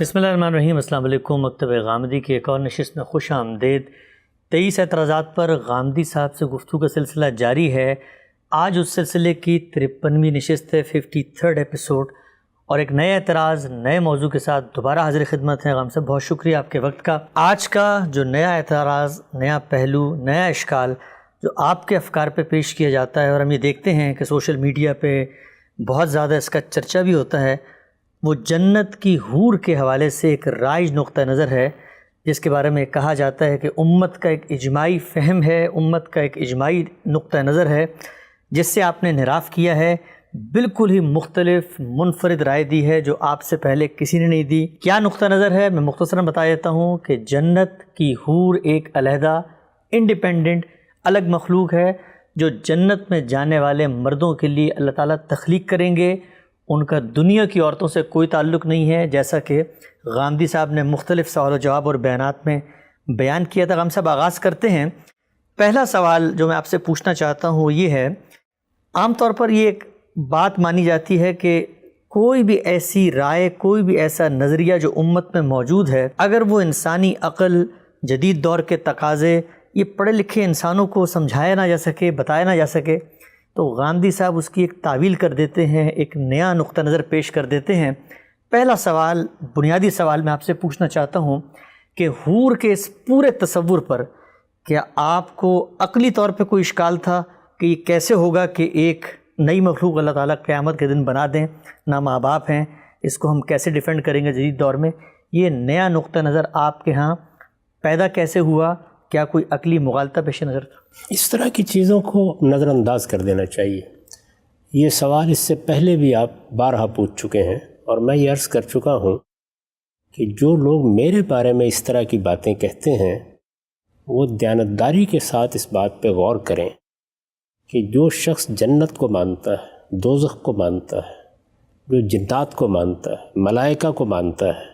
بسم اللہ الرحمن الرحیم۔ السلام علیکم۔ مکتب غامدی کی ایک اور نشست میں خوش آمدید۔ 23 اعتراضات پر غامدی صاحب سے گفتگو کا سلسلہ جاری ہے۔ آج اس سلسلے کی 53ویں نشست ہے، 53rd ایپیسوڈ، اور ایک نئے اعتراض نئے موضوع کے ساتھ دوبارہ حاضر خدمت ہے۔ غام صاحب بہت شکریہ آپ کے وقت کا۔ آج کا جو نیا اعتراض، نیا پہلو، نیا اشکال جو آپ کے افکار پہ پیش کیا جاتا ہے، اور ہم یہ دیکھتے ہیں کہ سوشل میڈیا پہ بہت زیادہ اس کا چرچہ بھی ہوتا ہے، وہ جنت کی حور کے حوالے سے ایک رائج نقطہ نظر ہے، جس کے بارے میں کہا جاتا ہے کہ امت کا ایک اجماعی فہم ہے، امت کا ایک اجماعی نقطہ نظر ہے، جس سے آپ نے انحراف کیا ہے، بالکل ہی مختلف منفرد رائے دی ہے جو آپ سے پہلے کسی نے نہیں دی۔ کیا نقطہ نظر ہے؟ میں مختصراً بتا دیتا ہوں کہ جنت کی حور ایک علیحدہ انڈیپینڈنٹ الگ مخلوق ہے جو جنت میں جانے والے مردوں کے لیے اللہ تعالیٰ تخلیق کریں گے، ان کا دنیا کی عورتوں سے کوئی تعلق نہیں ہے، جیسا کہ غامدی صاحب نے مختلف سوال و جواب اور بیانات میں بیان کیا تھا۔ غام صاحب آغاز کرتے ہیں۔ پہلا سوال جو میں آپ سے پوچھنا چاہتا ہوں وہ یہ ہے، عام طور پر یہ ایک بات مانی جاتی ہے کہ کوئی بھی ایسی رائے، کوئی بھی ایسا نظریہ جو امت میں موجود ہے، اگر وہ انسانی عقل، جدید دور کے تقاضے، یہ پڑھے لکھے انسانوں کو سمجھایا نہ جا سکے، بتایا نہ جا سکے، تو غامدی صاحب اس کی ایک تعویل کر دیتے ہیں، ایک نیا نقطہ نظر پیش کر دیتے ہیں۔ پہلا سوال، بنیادی سوال میں آپ سے پوچھنا چاہتا ہوں کہ حور کے اس پورے تصور پر کیا آپ کو عقلی طور پہ کوئی اشکال تھا کہ یہ کیسے ہوگا کہ ایک نئی مخلوق اللہ تعالیٰ قیامت کے دن بنا دیں، نہ ماں باپ ہیں، اس کو ہم کیسے ڈیفینڈ کریں گے جدید دور میں؟ یہ نیا نقطہ نظر آپ کے ہاں پیدا کیسے ہوا؟ کیا کوئی عقلی مغالطہ پیش نظر تھا؟ اس طرح کی چیزوں کو نظر انداز کر دینا چاہیے۔ یہ سوال اس سے پہلے بھی آپ بارہا پوچھ چکے ہیں، اور میں یہ عرض کر چکا ہوں کہ جو لوگ میرے بارے میں اس طرح کی باتیں کہتے ہیں وہ دیانتداری کے ساتھ اس بات پہ غور کریں کہ جو شخص جنت کو مانتا ہے، دوزخ کو مانتا ہے، جو جنات کو مانتا ہے، ملائکہ کو مانتا ہے،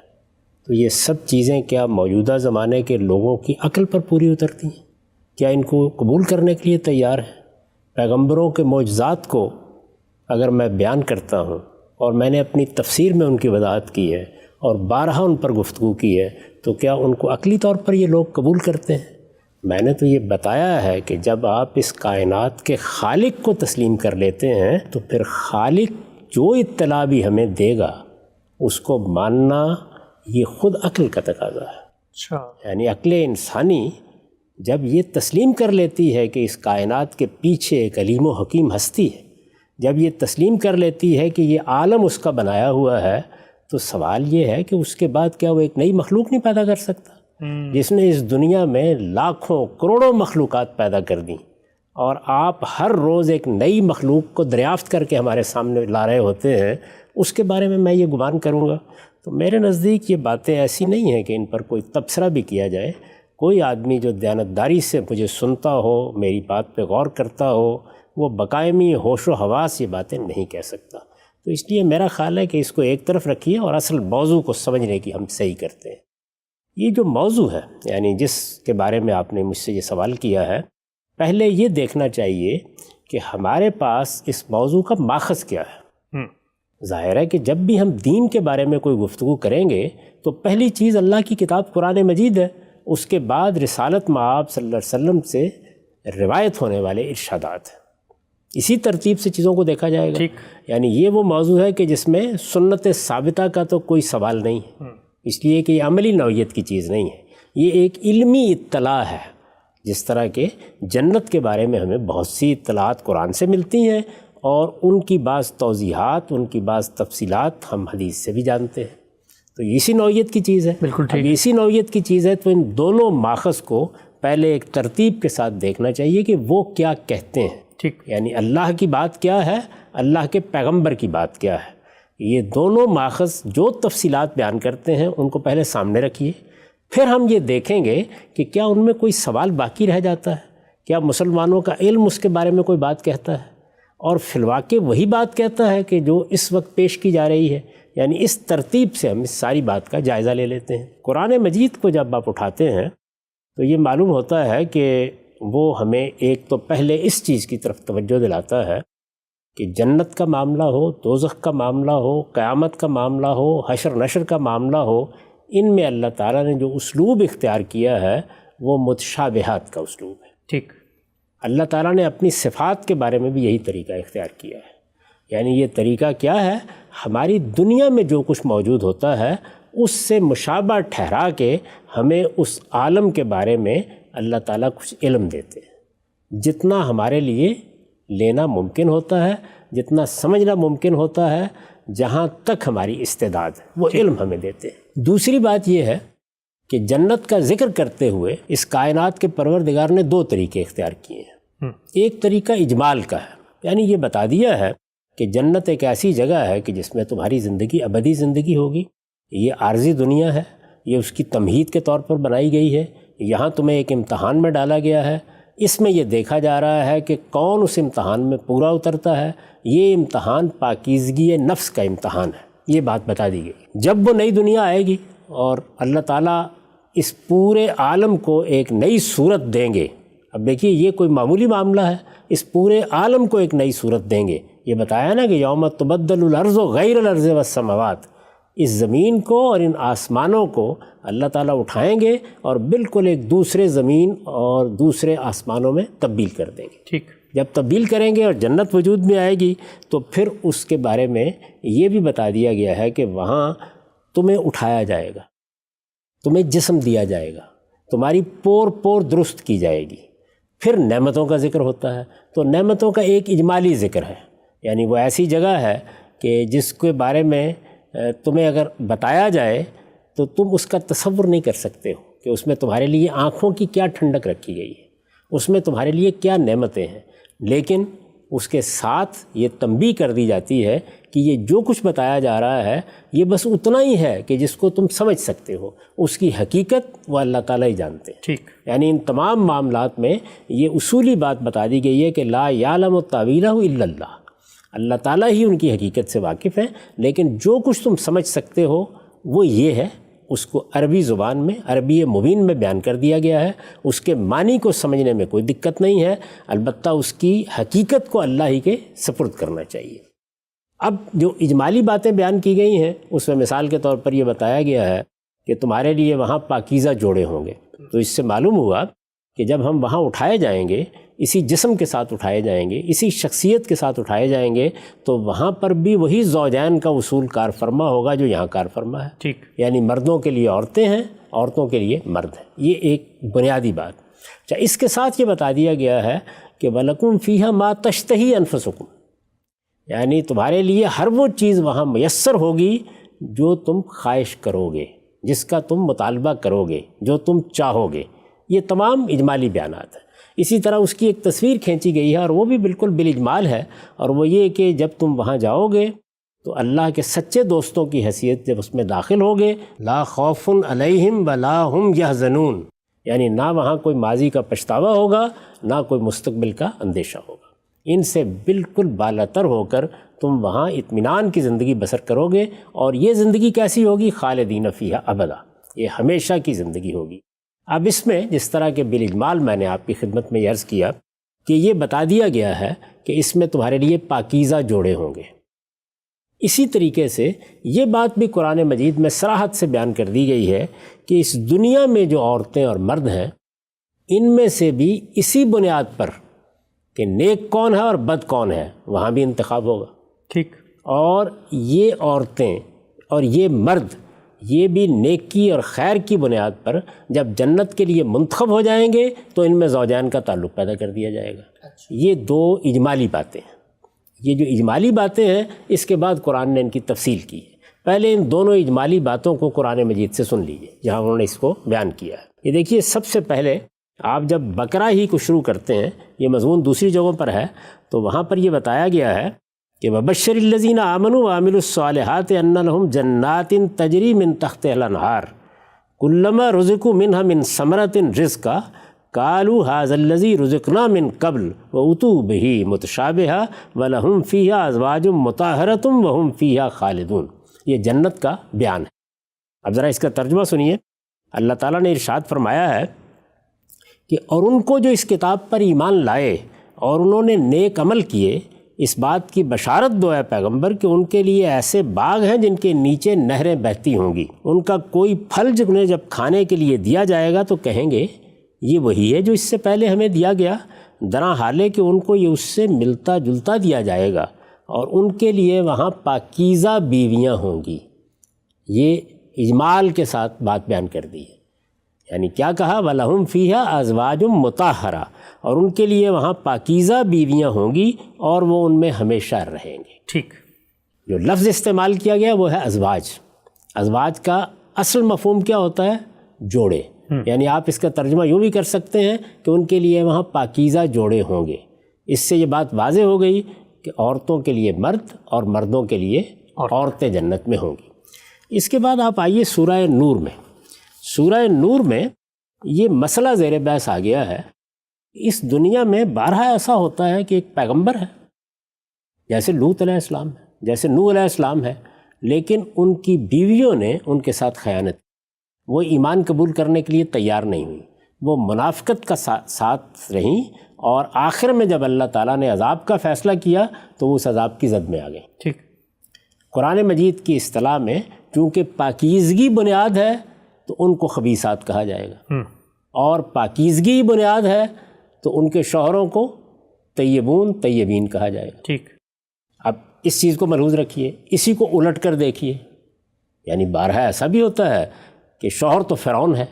تو یہ سب چیزیں کیا موجودہ زمانے کے لوگوں کی عقل پر پوری اترتی ہیں؟ کیا ان کو قبول کرنے کے لیے تیار ہے؟ پیغمبروں کے معجزات کو اگر میں بیان کرتا ہوں اور میں نے اپنی تفسیر میں ان کی وضاحت کی ہے اور بارہا ان پر گفتگو کی ہے، تو کیا ان کو عقلی طور پر یہ لوگ قبول کرتے ہیں؟ میں نے تو یہ بتایا ہے کہ جب آپ اس کائنات کے خالق کو تسلیم کر لیتے ہیں تو پھر خالق جو اطلاع بھی ہمیں دے گا اس کو ماننا یہ خود عقل کا تقاضا ہے۔ اچھا، یعنی عقل انسانی جب یہ تسلیم کر لیتی ہے کہ اس کائنات کے پیچھے ایک علیم و حکیم ہستی ہے، جب یہ تسلیم کر لیتی ہے کہ یہ عالم اس کا بنایا ہوا ہے، تو سوال یہ ہے کہ اس کے بعد کیا وہ ایک نئی مخلوق نہیں پیدا کر سکتا جس نے اس دنیا میں لاکھوں کروڑوں مخلوقات پیدا کر دیں، اور آپ ہر روز ایک نئی مخلوق کو دریافت کر کے ہمارے سامنے لا رہے ہوتے ہیں، اس کے بارے میں یہ گمان کروں گا؟ تو میرے نزدیک یہ باتیں ایسی نہیں ہیں کہ ان پر کوئی تبصرہ بھی کیا جائے۔ کوئی آدمی جو دیانتداری سے مجھے سنتا ہو، میری بات پہ غور کرتا ہو، وہ بقائمی ہوش و حواس یہ باتیں نہیں کہہ سکتا۔ تو اس لیے میرا خیال ہے کہ اس کو ایک طرف رکھیے اور اصل موضوع کو سمجھنے کی ہم صحیح کرتے ہیں۔ یہ جو موضوع ہے، یعنی جس کے بارے میں آپ نے مجھ سے یہ سوال کیا ہے، پہلے یہ دیکھنا چاہیے کہ ہمارے پاس اس موضوع کا ماخذ کیا ہے۔ ظاہر ہے کہ جب بھی ہم دین کے بارے میں کوئی گفتگو کریں گے تو پہلی چیز اللہ کی کتاب قرآن مجید ہے، اس کے بعد رسالت مآب صلی اللہ علیہ وسلم سے روایت ہونے والے ارشادات ہیں۔ اسی ترتیب سے چیزوں کو دیکھا جائے گا۔ یعنی یہ وہ موضوع ہے کہ جس میں سنت ثابتہ کا تو کوئی سوال نہیں ہے، اس لیے کہ یہ عملی نوعیت کی چیز نہیں ہے، یہ ایک علمی اطلاع ہے۔ جس طرح کہ جنت کے بارے میں ہمیں بہت سی اطلاعات قرآن سے ملتی ہیں، اور ان کی بعض توضیحات، ان کی بعض تفصیلات ہم حدیث سے بھی جانتے ہیں، تو اسی نوعیت کی چیز ہے۔ بالکل ٹھیک۔ اب اسی نوعیت کی چیز ہے تو ان دونوں ماخذ کو پہلے ایک ترتیب کے ساتھ دیکھنا چاہیے کہ وہ کیا کہتے ہیں۔ ٹھیک، یعنی اللہ کی بات کیا ہے، اللہ کے پیغمبر کی بات کیا ہے، یہ دونوں ماخذ جو تفصیلات بیان کرتے ہیں ان کو پہلے سامنے رکھیے، پھر ہم یہ دیکھیں گے کہ کیا ان میں کوئی سوال باقی رہ جاتا ہے، کیا مسلمانوں کا علم اس کے بارے میں کوئی بات کہتا ہے، اور فی الواقع وہی بات کہتا ہے کہ جو اس وقت پیش کی جا رہی ہے۔ یعنی اس ترتیب سے ہم اس ساری بات کا جائزہ لے لیتے ہیں۔ قرآن مجید کو جب آپ اٹھاتے ہیں تو یہ معلوم ہوتا ہے کہ وہ ہمیں ایک تو پہلے اس چیز کی طرف توجہ دلاتا ہے کہ جنت کا معاملہ ہو، دوزخ کا معاملہ ہو، قیامت کا معاملہ ہو، حشر نشر کا معاملہ ہو، ان میں اللہ تعالیٰ نے جو اسلوب اختیار کیا ہے وہ متشابہات کا اسلوب ہے۔ ٹھیک۔ اللہ تعالیٰ نے اپنی صفات کے بارے میں بھی یہی طریقہ اختیار کیا ہے۔ یعنی یہ طریقہ کیا ہے؟ ہماری دنیا میں جو کچھ موجود ہوتا ہے اس سے مشابہ ٹھہرا کے ہمیں اس عالم کے بارے میں اللہ تعالیٰ کچھ علم دیتے ہیں، جتنا ہمارے لیے لینا ممکن ہوتا ہے، جتنا سمجھنا ممکن ہوتا ہے، جہاں تک ہماری استعداد ہے وہ علم ہمیں دیتے ہیں۔ دوسری بات یہ ہے کہ جنت کا ذکر کرتے ہوئے اس کائنات کے پروردگار نے دو طریقے اختیار کیے ہیں۔ ایک طریقہ اجمال کا ہے، یعنی یہ بتا دیا ہے کہ جنت ایک ایسی جگہ ہے کہ جس میں تمہاری زندگی ابدی زندگی ہوگی، یہ عارضی دنیا ہے، یہ اس کی تمہید کے طور پر بنائی گئی ہے، یہاں تمہیں ایک امتحان میں ڈالا گیا ہے، اس میں یہ دیکھا جا رہا ہے کہ کون اس امتحان میں پورا اترتا ہے۔ یہ امتحان پاکیزگی نفس کا امتحان ہے، یہ بات بتا دی گئی۔ جب وہ نئی دنیا آئے گی اور اللہ تعالیٰ اس پورے عالم کو ایک نئی صورت دیں گے، اب دیکھیے یہ کوئی معمولی معاملہ ہے، اس پورے عالم کو ایک نئی صورت دیں گے۔ یہ بتایا نا کہ یوم تبدل الارض غیر الارض والسماوات، اس زمین کو اور ان آسمانوں کو اللہ تعالیٰ اٹھائیں گے اور بالکل ایک دوسرے زمین اور دوسرے آسمانوں میں تبدیل کر دیں گے۔ ٹھیک۔ جب تبدیل کریں گے اور جنت وجود میں آئے گی تو پھر اس کے بارے میں یہ بھی بتا دیا گیا ہے کہ وہاں تمہیں اٹھایا جائے گا، تمہیں جسم دیا جائے گا، تمہاری پور پور درست کی جائے گی۔ پھر نعمتوں کا ذکر ہوتا ہے، تو نعمتوں کا ایک اجمالی ذکر ہے، یعنی وہ ایسی جگہ ہے کہ جس کے بارے میں تمہیں اگر بتایا جائے تو تم اس کا تصور نہیں کر سکتے ہو کہ اس میں تمہارے لیے آنکھوں کی کیا ٹھنڈک رکھی گئی ہے، اس میں تمہارے لیے کیا نعمتیں ہیں۔ لیکن اس کے ساتھ یہ تنبیہ کر دی جاتی ہے کہ یہ جو کچھ بتایا جا رہا ہے یہ بس اتنا ہی ہے کہ جس کو تم سمجھ سکتے ہو، اس کی حقیقت وہ اللہ تعالیٰ ہی جانتے ہیں۔ ٹھیک۔ یعنی ان تمام معاملات میں یہ اصولی بات بتا دی گئی ہے کہ لا یعلم تاویلہ الا اللہ، اللہ تعالیٰ ہی ان کی حقیقت سے واقف ہے، لیکن جو کچھ تم سمجھ سکتے ہو وہ یہ ہے، اس کو عربی زبان میں عربی مبین میں بیان کر دیا گیا ہے، اس کے معنی کو سمجھنے میں کوئی دقت نہیں ہے، البتہ اس کی حقیقت کو اللہ ہی کے سپرد کرنا چاہیے۔ اب جو اجمالی باتیں بیان کی گئی ہیں اس میں مثال کے طور پر یہ بتایا گیا ہے کہ تمہارے لیے وہاں پاکیزہ جوڑے ہوں گے، تو اس سے معلوم ہوا کہ جب ہم وہاں اٹھائے جائیں گے، اسی جسم کے ساتھ اٹھائے جائیں گے، اسی شخصیت کے ساتھ اٹھائے جائیں گے، تو وہاں پر بھی وہی زوجین کا اصول کار فرما ہوگا جو یہاں کار فرما ہے۔ ٹھیک۔ یعنی مردوں کے لیے عورتیں ہیں، عورتوں کے لیے مرد ہیں، یہ ایک بنیادی بات۔ اچھا، اس کے ساتھ یہ بتا دیا گیا ہے کہ وَلَكُمْ فِيهَا مَا تَشْتَهِي أَنفُسُكُمْ، یعنی تمہارے لیے ہر وہ چیز وہاں میسر ہوگی جو تم خواہش کرو گے، جس کا تم مطالبہ کرو گے، جو تم چاہو گے۔ یہ تمام اجمالی بیانات ہیں۔ اسی طرح اس کی ایک تصویر کھینچی گئی ہے اور وہ بھی بالکل بالاجمال ہے، اور وہ یہ کہ جب تم وہاں جاؤ گے تو اللہ کے سچے دوستوں کی حیثیت جب اس میں داخل ہوگے، لا خوف علیہم ولا ہم یحزنون، یعنی نہ وہاں کوئی ماضی کا پچھتاوا ہوگا، نہ کوئی مستقبل کا اندیشہ ہوگا۔ ان سے بالکل بالاتر ہو کر تم وہاں اطمینان کی زندگی بسر کرو گے، اور یہ زندگی کیسی ہوگی؟ خالدین فیہا ابدا، یہ ہمیشہ کی زندگی ہوگی۔ اب اس میں جس طرح کے بالاجمال میں نے آپ کی خدمت میں عرض کیا کہ یہ بتا دیا گیا ہے کہ اس میں تمہارے لیے پاکیزہ جوڑے ہوں گے، اسی طریقے سے یہ بات بھی قرآن مجید میں صراحت سے بیان کر دی گئی ہے کہ اس دنیا میں جو عورتیں اور مرد ہیں ان میں سے بھی اسی بنیاد پر کہ نیک کون ہے اور بد کون ہے وہاں بھی انتخاب ہوگا۔ ٹھیک۔ اور یہ عورتیں اور یہ مرد یہ بھی نیکی اور خیر کی بنیاد پر جب جنت کے لیے منتخب ہو جائیں گے تو ان میں زوجین کا تعلق پیدا کر دیا جائے گا۔ یہ دو اجمالی باتیں ہیں۔ یہ جو اجمالی باتیں ہیں اس کے بعد قرآن نے ان کی تفصیل کی ہے۔ پہلے ان دونوں اجمالی باتوں کو قرآن مجید سے سن لیجئے جہاں انہوں نے اس کو بیان کیا ہے۔ یہ دیکھیے، سب سے پہلے آپ جب بقرہ ہی کو شروع کرتے ہیں، یہ مضمون دوسری جگہوں پر ہے، تو وہاں پر یہ بتایا گیا ہے کہ وَبَشِّرِ الَّذِينَ آمَنُوا وَعَمِلُوا الصَّالِحَاتِ أَنَّ لَهُمْ جَنَّاتٍ تَجْرِي مِن تَحْتِهَا الْأَنْهَارُ كُلَّمَا رُزِقُوا مِنْهَا مِن ثَمَرَةٍ رِزْقًا قَالُوا هَٰذَا الَّذِي رُزِقْنَا مِن قَبْلُ وَأُتُوا بِهِ مُتَشَابِهًا وَلَهُمْ فِيهَا أَزْوَاجٌ مُطَهَّرَةٌ وَهُمْ فِيهَا خَالِدُونَ۔ یہ جنت کا بیان ہے۔ اب ذرا اس کا ترجمہ سنیے۔ اللہ تعالیٰ نے ارشاد فرمایا ہے کہ اور ان کو جو اس کتاب پر ایمان لائے اور انہوں نے نیک عمل کیے، اس بات کی بشارت دو اے پیغمبر کہ ان کے لیے ایسے باغ ہیں جن کے نیچے نہریں بہتی ہوں گی، ان کا کوئی پھل انہیں جب کھانے کے لیے دیا جائے گا تو کہیں گے یہ وہی ہے جو اس سے پہلے ہمیں دیا گیا، درا حالے کہ ان کو یہ اس سے ملتا جلتا دیا جائے گا، اور ان کے لیے وہاں پاکیزہ بیویاں ہوں گی۔ یہ اجمال کے ساتھ بات بیان کر دی ہے، یعنی کیا کہا، وَلَهُمْ فِيهَا أَزْوَاجٌ مُطَهَّرَةٌ، اور ان کے لیے وہاں پاکیزہ بیویاں ہوں گی اور وہ ان میں ہمیشہ رہیں گے۔ ٹھیک، جو لفظ استعمال کیا گیا وہ ہے ازواج۔ ازواج کا اصل مفہوم کیا ہوتا ہے؟ جوڑے، یعنی آپ اس کا ترجمہ یوں بھی کر سکتے ہیں کہ ان کے لیے وہاں پاکیزہ جوڑے ہوں گے۔ اس سے یہ بات واضح ہو گئی کہ عورتوں کے لیے مرد اور مردوں کے لیے عورتیں جنت میں ہوں گی۔ اس کے بعد آپ آئیے سورہ نور میں۔ سورہ نور میں یہ مسئلہ زیر بحث آ گیا ہے۔ اس دنیا میں بارہا ایسا ہوتا ہے کہ ایک پیغمبر ہے، جیسے لوط علیہ السلام ہے، جیسے نوح علیہ السلام ہے، لیکن ان کی بیویوں نے ان کے ساتھ خیانت، وہ ایمان قبول کرنے کے لیے تیار نہیں ہوئی، وہ منافقت کا ساتھ رہیں، اور آخر میں جب اللہ تعالیٰ نے عذاب کا فیصلہ کیا تو وہ اس عذاب کی زد میں آ گئے۔ ٹھیک، قرآن مجید کی اصطلاح میں چونکہ پاکیزگی بنیاد ہے تو ان کو خبیثات کہا جائے گا، اور پاکیزگی بنیاد ہے تو ان کے شوہروں کو طیبون طیبین کہا جائے گا۔ ٹھیک، اب اس چیز کو ملحوظ رکھیے، اسی کو الٹ کر دیکھیے، یعنی بارہا ایسا بھی ہوتا ہے کہ شوہر تو فرعون ہے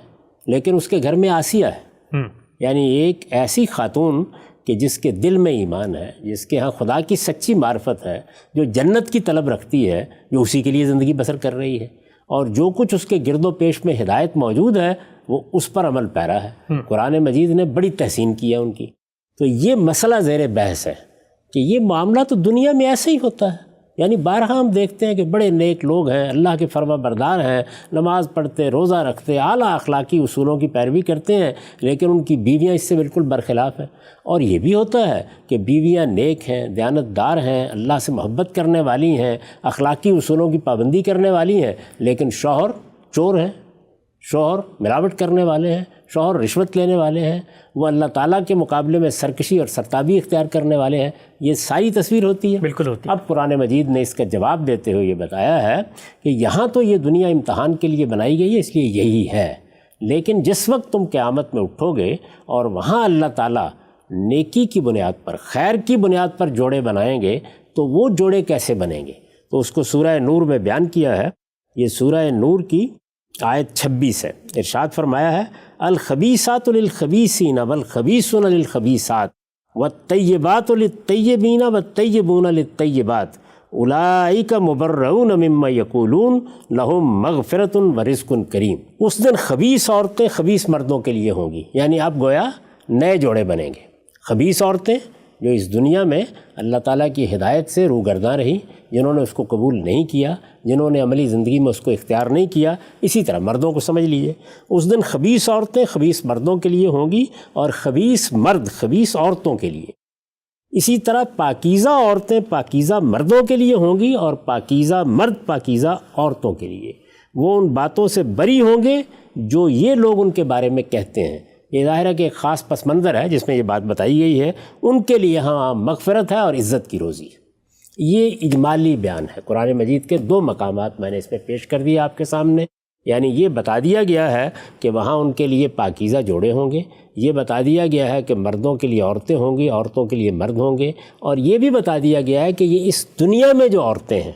لیکن اس کے گھر میں آسیہ ہے، یعنی ایک ایسی خاتون کہ جس کے دل میں ایمان ہے، جس کے ہاں خدا کی سچی معرفت ہے، جو جنت کی طلب رکھتی ہے، جو اسی کے لیے زندگی بسر کر رہی ہے، اور جو کچھ اس کے گرد و پیش میں ہدایت موجود ہے وہ اس پر عمل پیرا ہے۔ قرآن مجید نے بڑی تحسین کی ہے ان کی۔ تو یہ مسئلہ زیر بحث ہے کہ یہ معاملہ تو دنیا میں ایسے ہی ہوتا ہے، یعنی بارہا ہم دیکھتے ہیں کہ بڑے نیک لوگ ہیں، اللہ کے فرما بردار ہیں، نماز پڑھتے، روزہ رکھتے، اعلیٰ اخلاقی اصولوں کی پیروی کرتے ہیں، لیکن ان کی بیویاں اس سے بالکل برخلاف ہیں۔ اور یہ بھی ہوتا ہے کہ بیویاں نیک ہیں، دیانتدار ہیں، اللہ سے محبت کرنے والی ہیں، اخلاقی اصولوں کی پابندی کرنے والی ہیں، لیکن شوہر چور ہیں، شوہر ملاوٹ کرنے والے ہیں، شوہر رشوت لینے والے ہیں، وہ اللہ تعالیٰ کے مقابلے میں سرکشی اور سرتابی اختیار کرنے والے ہیں۔ یہ ساری تصویر ہوتی ہے، بالکل ہوتی ہے۔ اب قرآن مجید نے اس کا جواب دیتے ہوئے یہ بتایا ہے کہ یہاں تو یہ دنیا امتحان کے لیے بنائی گئی ہے، اس لیے یہی ہے، لیکن جس وقت تم قیامت میں اٹھو گے اور وہاں اللہ تعالیٰ نیکی کی بنیاد پر، خیر کی بنیاد پر جوڑے بنائیں گے تو وہ جوڑے کیسے بنیں گے؟ تو اس کو سورہ نور میں بیان کیا ہے۔ یہ سورہ نور کی آیت 26 ہے۔ ارشاد فرمایا ہے، الخبیثات للخبیثین والخبیثون للخبیثات والطیبات للطیبین والطیبون للطیبات اولئک مبرؤون مما یقولون لہم مغفرۃ ورزق کریم۔ اس دن خبیث عورتیں خبیث مردوں کے لیے ہوں گی، یعنی اب گویا نئے جوڑے بنیں گے۔ خبیث عورتیں جو اس دنیا میں اللہ تعالیٰ کی ہدایت سے روگرداں رہیں، جنہوں نے اس کو قبول نہیں کیا، جنہوں نے عملی زندگی میں اس کو اختیار نہیں کیا، اسی طرح مردوں کو سمجھ لیجیے، اس دن خبیث عورتیں خبیث مردوں کے لیے ہوں گی اور خبیث مرد خبیث عورتوں کے لیے۔ اسی طرح پاکیزہ عورتیں پاکیزہ مردوں کے لیے ہوں گی اور پاکیزہ مرد پاکیزہ عورتوں کے لیے۔ وہ ان باتوں سے بری ہوں گے جو یہ لوگ ان کے بارے میں کہتے ہیں۔ یہ ظاہر ہے کہ ایک خاص پس منظر ہے جس میں یہ بات بتائی گئی ہے، ان کے لیے ہاں مغفرت ہے اور عزت کی روزی ہے۔ یہ اجمالی بیان ہے، قرآن مجید کے 2 مقامات میں نے اس میں پیش کر دیا آپ کے سامنے، یعنی یہ بتا دیا گیا ہے کہ وہاں ان کے لیے پاکیزہ جوڑے ہوں گے، یہ بتا دیا گیا ہے کہ مردوں کے لیے عورتیں ہوں گی، عورتوں کے لیے مرد ہوں گے، اور یہ بھی بتا دیا گیا ہے کہ یہ اس دنیا میں جو عورتیں ہیں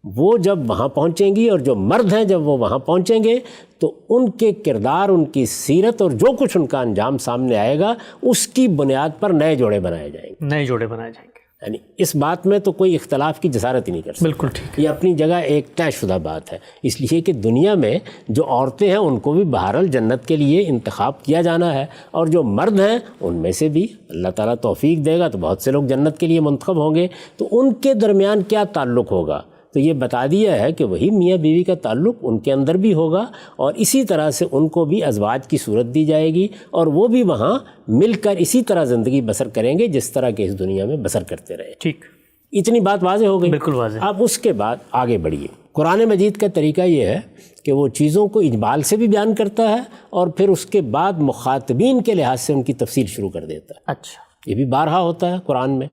وہ جب وہاں پہنچیں گی اور جو مرد ہیں جب وہ وہاں پہنچیں گے تو ان کے کردار، ان کی سیرت اور جو کچھ ان کا انجام سامنے آئے گا اس کی بنیاد پر نئے جوڑے بنائے جائیں گے، نئے جوڑے بنائے جائیں گے۔ یعنی اس بات میں تو کوئی اختلاف کی جسارت ہی نہیں کر سکتا، بالکل ٹھیک، یہ اپنی جگہ ایک طے شدہ بات ہے، اس لیے کہ دنیا میں جو عورتیں ہیں ان کو بھی بہرحال جنت کے لیے انتخاب کیا جانا ہے، اور جو مرد ہیں ان میں سے بھی اللہ تعالیٰ توفیق دے گا تو بہت سے لوگ جنت کے لیے منتخب ہوں گے، تو ان کے درمیان کیا تعلق ہوگا؟ تو یہ بتا دیا ہے کہ وہی میاں بیوی کا تعلق ان کے اندر بھی ہوگا، اور اسی طرح سے ان کو بھی ازواج کی صورت دی جائے گی، اور وہ بھی وہاں مل کر اسی طرح زندگی بسر کریں گے جس طرح کہ اس دنیا میں بسر کرتے رہے۔ ٹھیک، اتنی بات واضح ہو گئی؟ بالکل واضح۔ اب اس کے بعد آگے بڑھیے۔ قرآن مجید کا طریقہ یہ ہے کہ وہ چیزوں کو اجمال سے بھی بیان کرتا ہے اور پھر اس کے بعد مخاطبین کے لحاظ سے ان کی تفصیل شروع کر دیتا ہے۔ اچھا، یہ بھی بارہا ہوتا ہے قرآن میں۔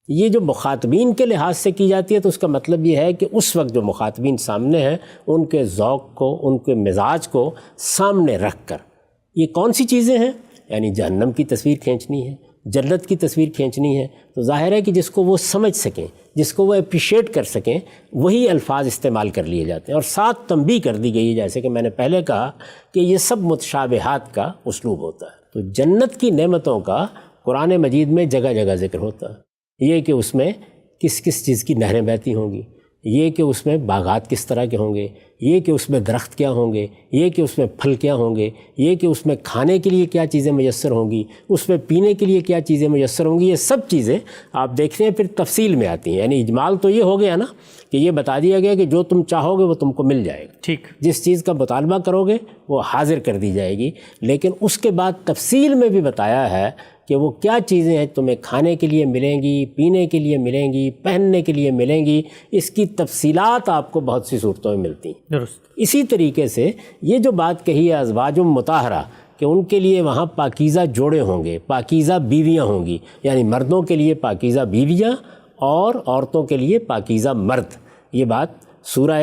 یہ جو مخاطبین کے لحاظ سے کی جاتی ہے تو اس کا مطلب یہ ہے کہ اس وقت جو مخاطبین سامنے ہیں ان کے ذوق کو، ان کے مزاج کو سامنے رکھ کر یہ کون سی چیزیں ہیں، یعنی جہنم کی تصویر کھینچنی ہے، جنت کی تصویر کھینچنی ہے، تو ظاہر ہے کہ جس کو وہ سمجھ سکیں، جس کو وہ اپریشیٹ کر سکیں، وہی الفاظ استعمال کر لیے جاتے ہیں۔ اور ساتھ تنبیہ کر دی گئی ہے، جیسے کہ میں نے پہلے کہا کہ یہ سب متشابہات کا اسلوب ہوتا ہے۔ تو جنت کی نعمتوں کا قرآن مجید میں جگہ جگہ ذکر ہوتا ہے، یہ کہ اس میں کس کس چیز کی نہریں بہتی ہوں گی، یہ کہ اس میں باغات کس طرح کے ہوں گے، یہ کہ اس میں درخت کیا ہوں گے، یہ کہ اس میں پھل کیا ہوں گے، یہ کہ اس میں کھانے کے لیے کیا چیزیں میسر ہوں گی، اس میں پینے کے لیے کیا چیزیں میسر ہوں گی، یہ سب چیزیں آپ دیکھتے ہیں پھر تفصیل میں آتی ہیں۔ یعنی اجمال تو یہ ہو گیا نا کہ یہ بتا دیا گیا کہ جو تم چاہو گے وہ تم کو مل جائے گا، ٹھیک، جس چیز کا مطالبہ کرو گے وہ حاضر کر دی جائے گی، لیکن اس کے بعد تفصیل میں بھی بتایا ہے کہ وہ کیا چیزیں ہیں تمہیں کھانے کے لیے ملیں گی، پینے کے لیے ملیں گی، پہننے کے لیے ملیں گی، اس کی تفصیلات آپ کو بہت سی صورتوں میں ملتی ہیں۔ درست، اسی طریقے سے یہ جو بات کہی ہے ازواج مطہرہ کہ ان کے لیے وہاں پاکیزہ جوڑے ہوں گے، پاکیزہ بیویاں ہوں گی، یعنی مردوں کے لیے پاکیزہ بیویاں اور عورتوں کے لیے پاکیزہ مرد، یہ بات سورہ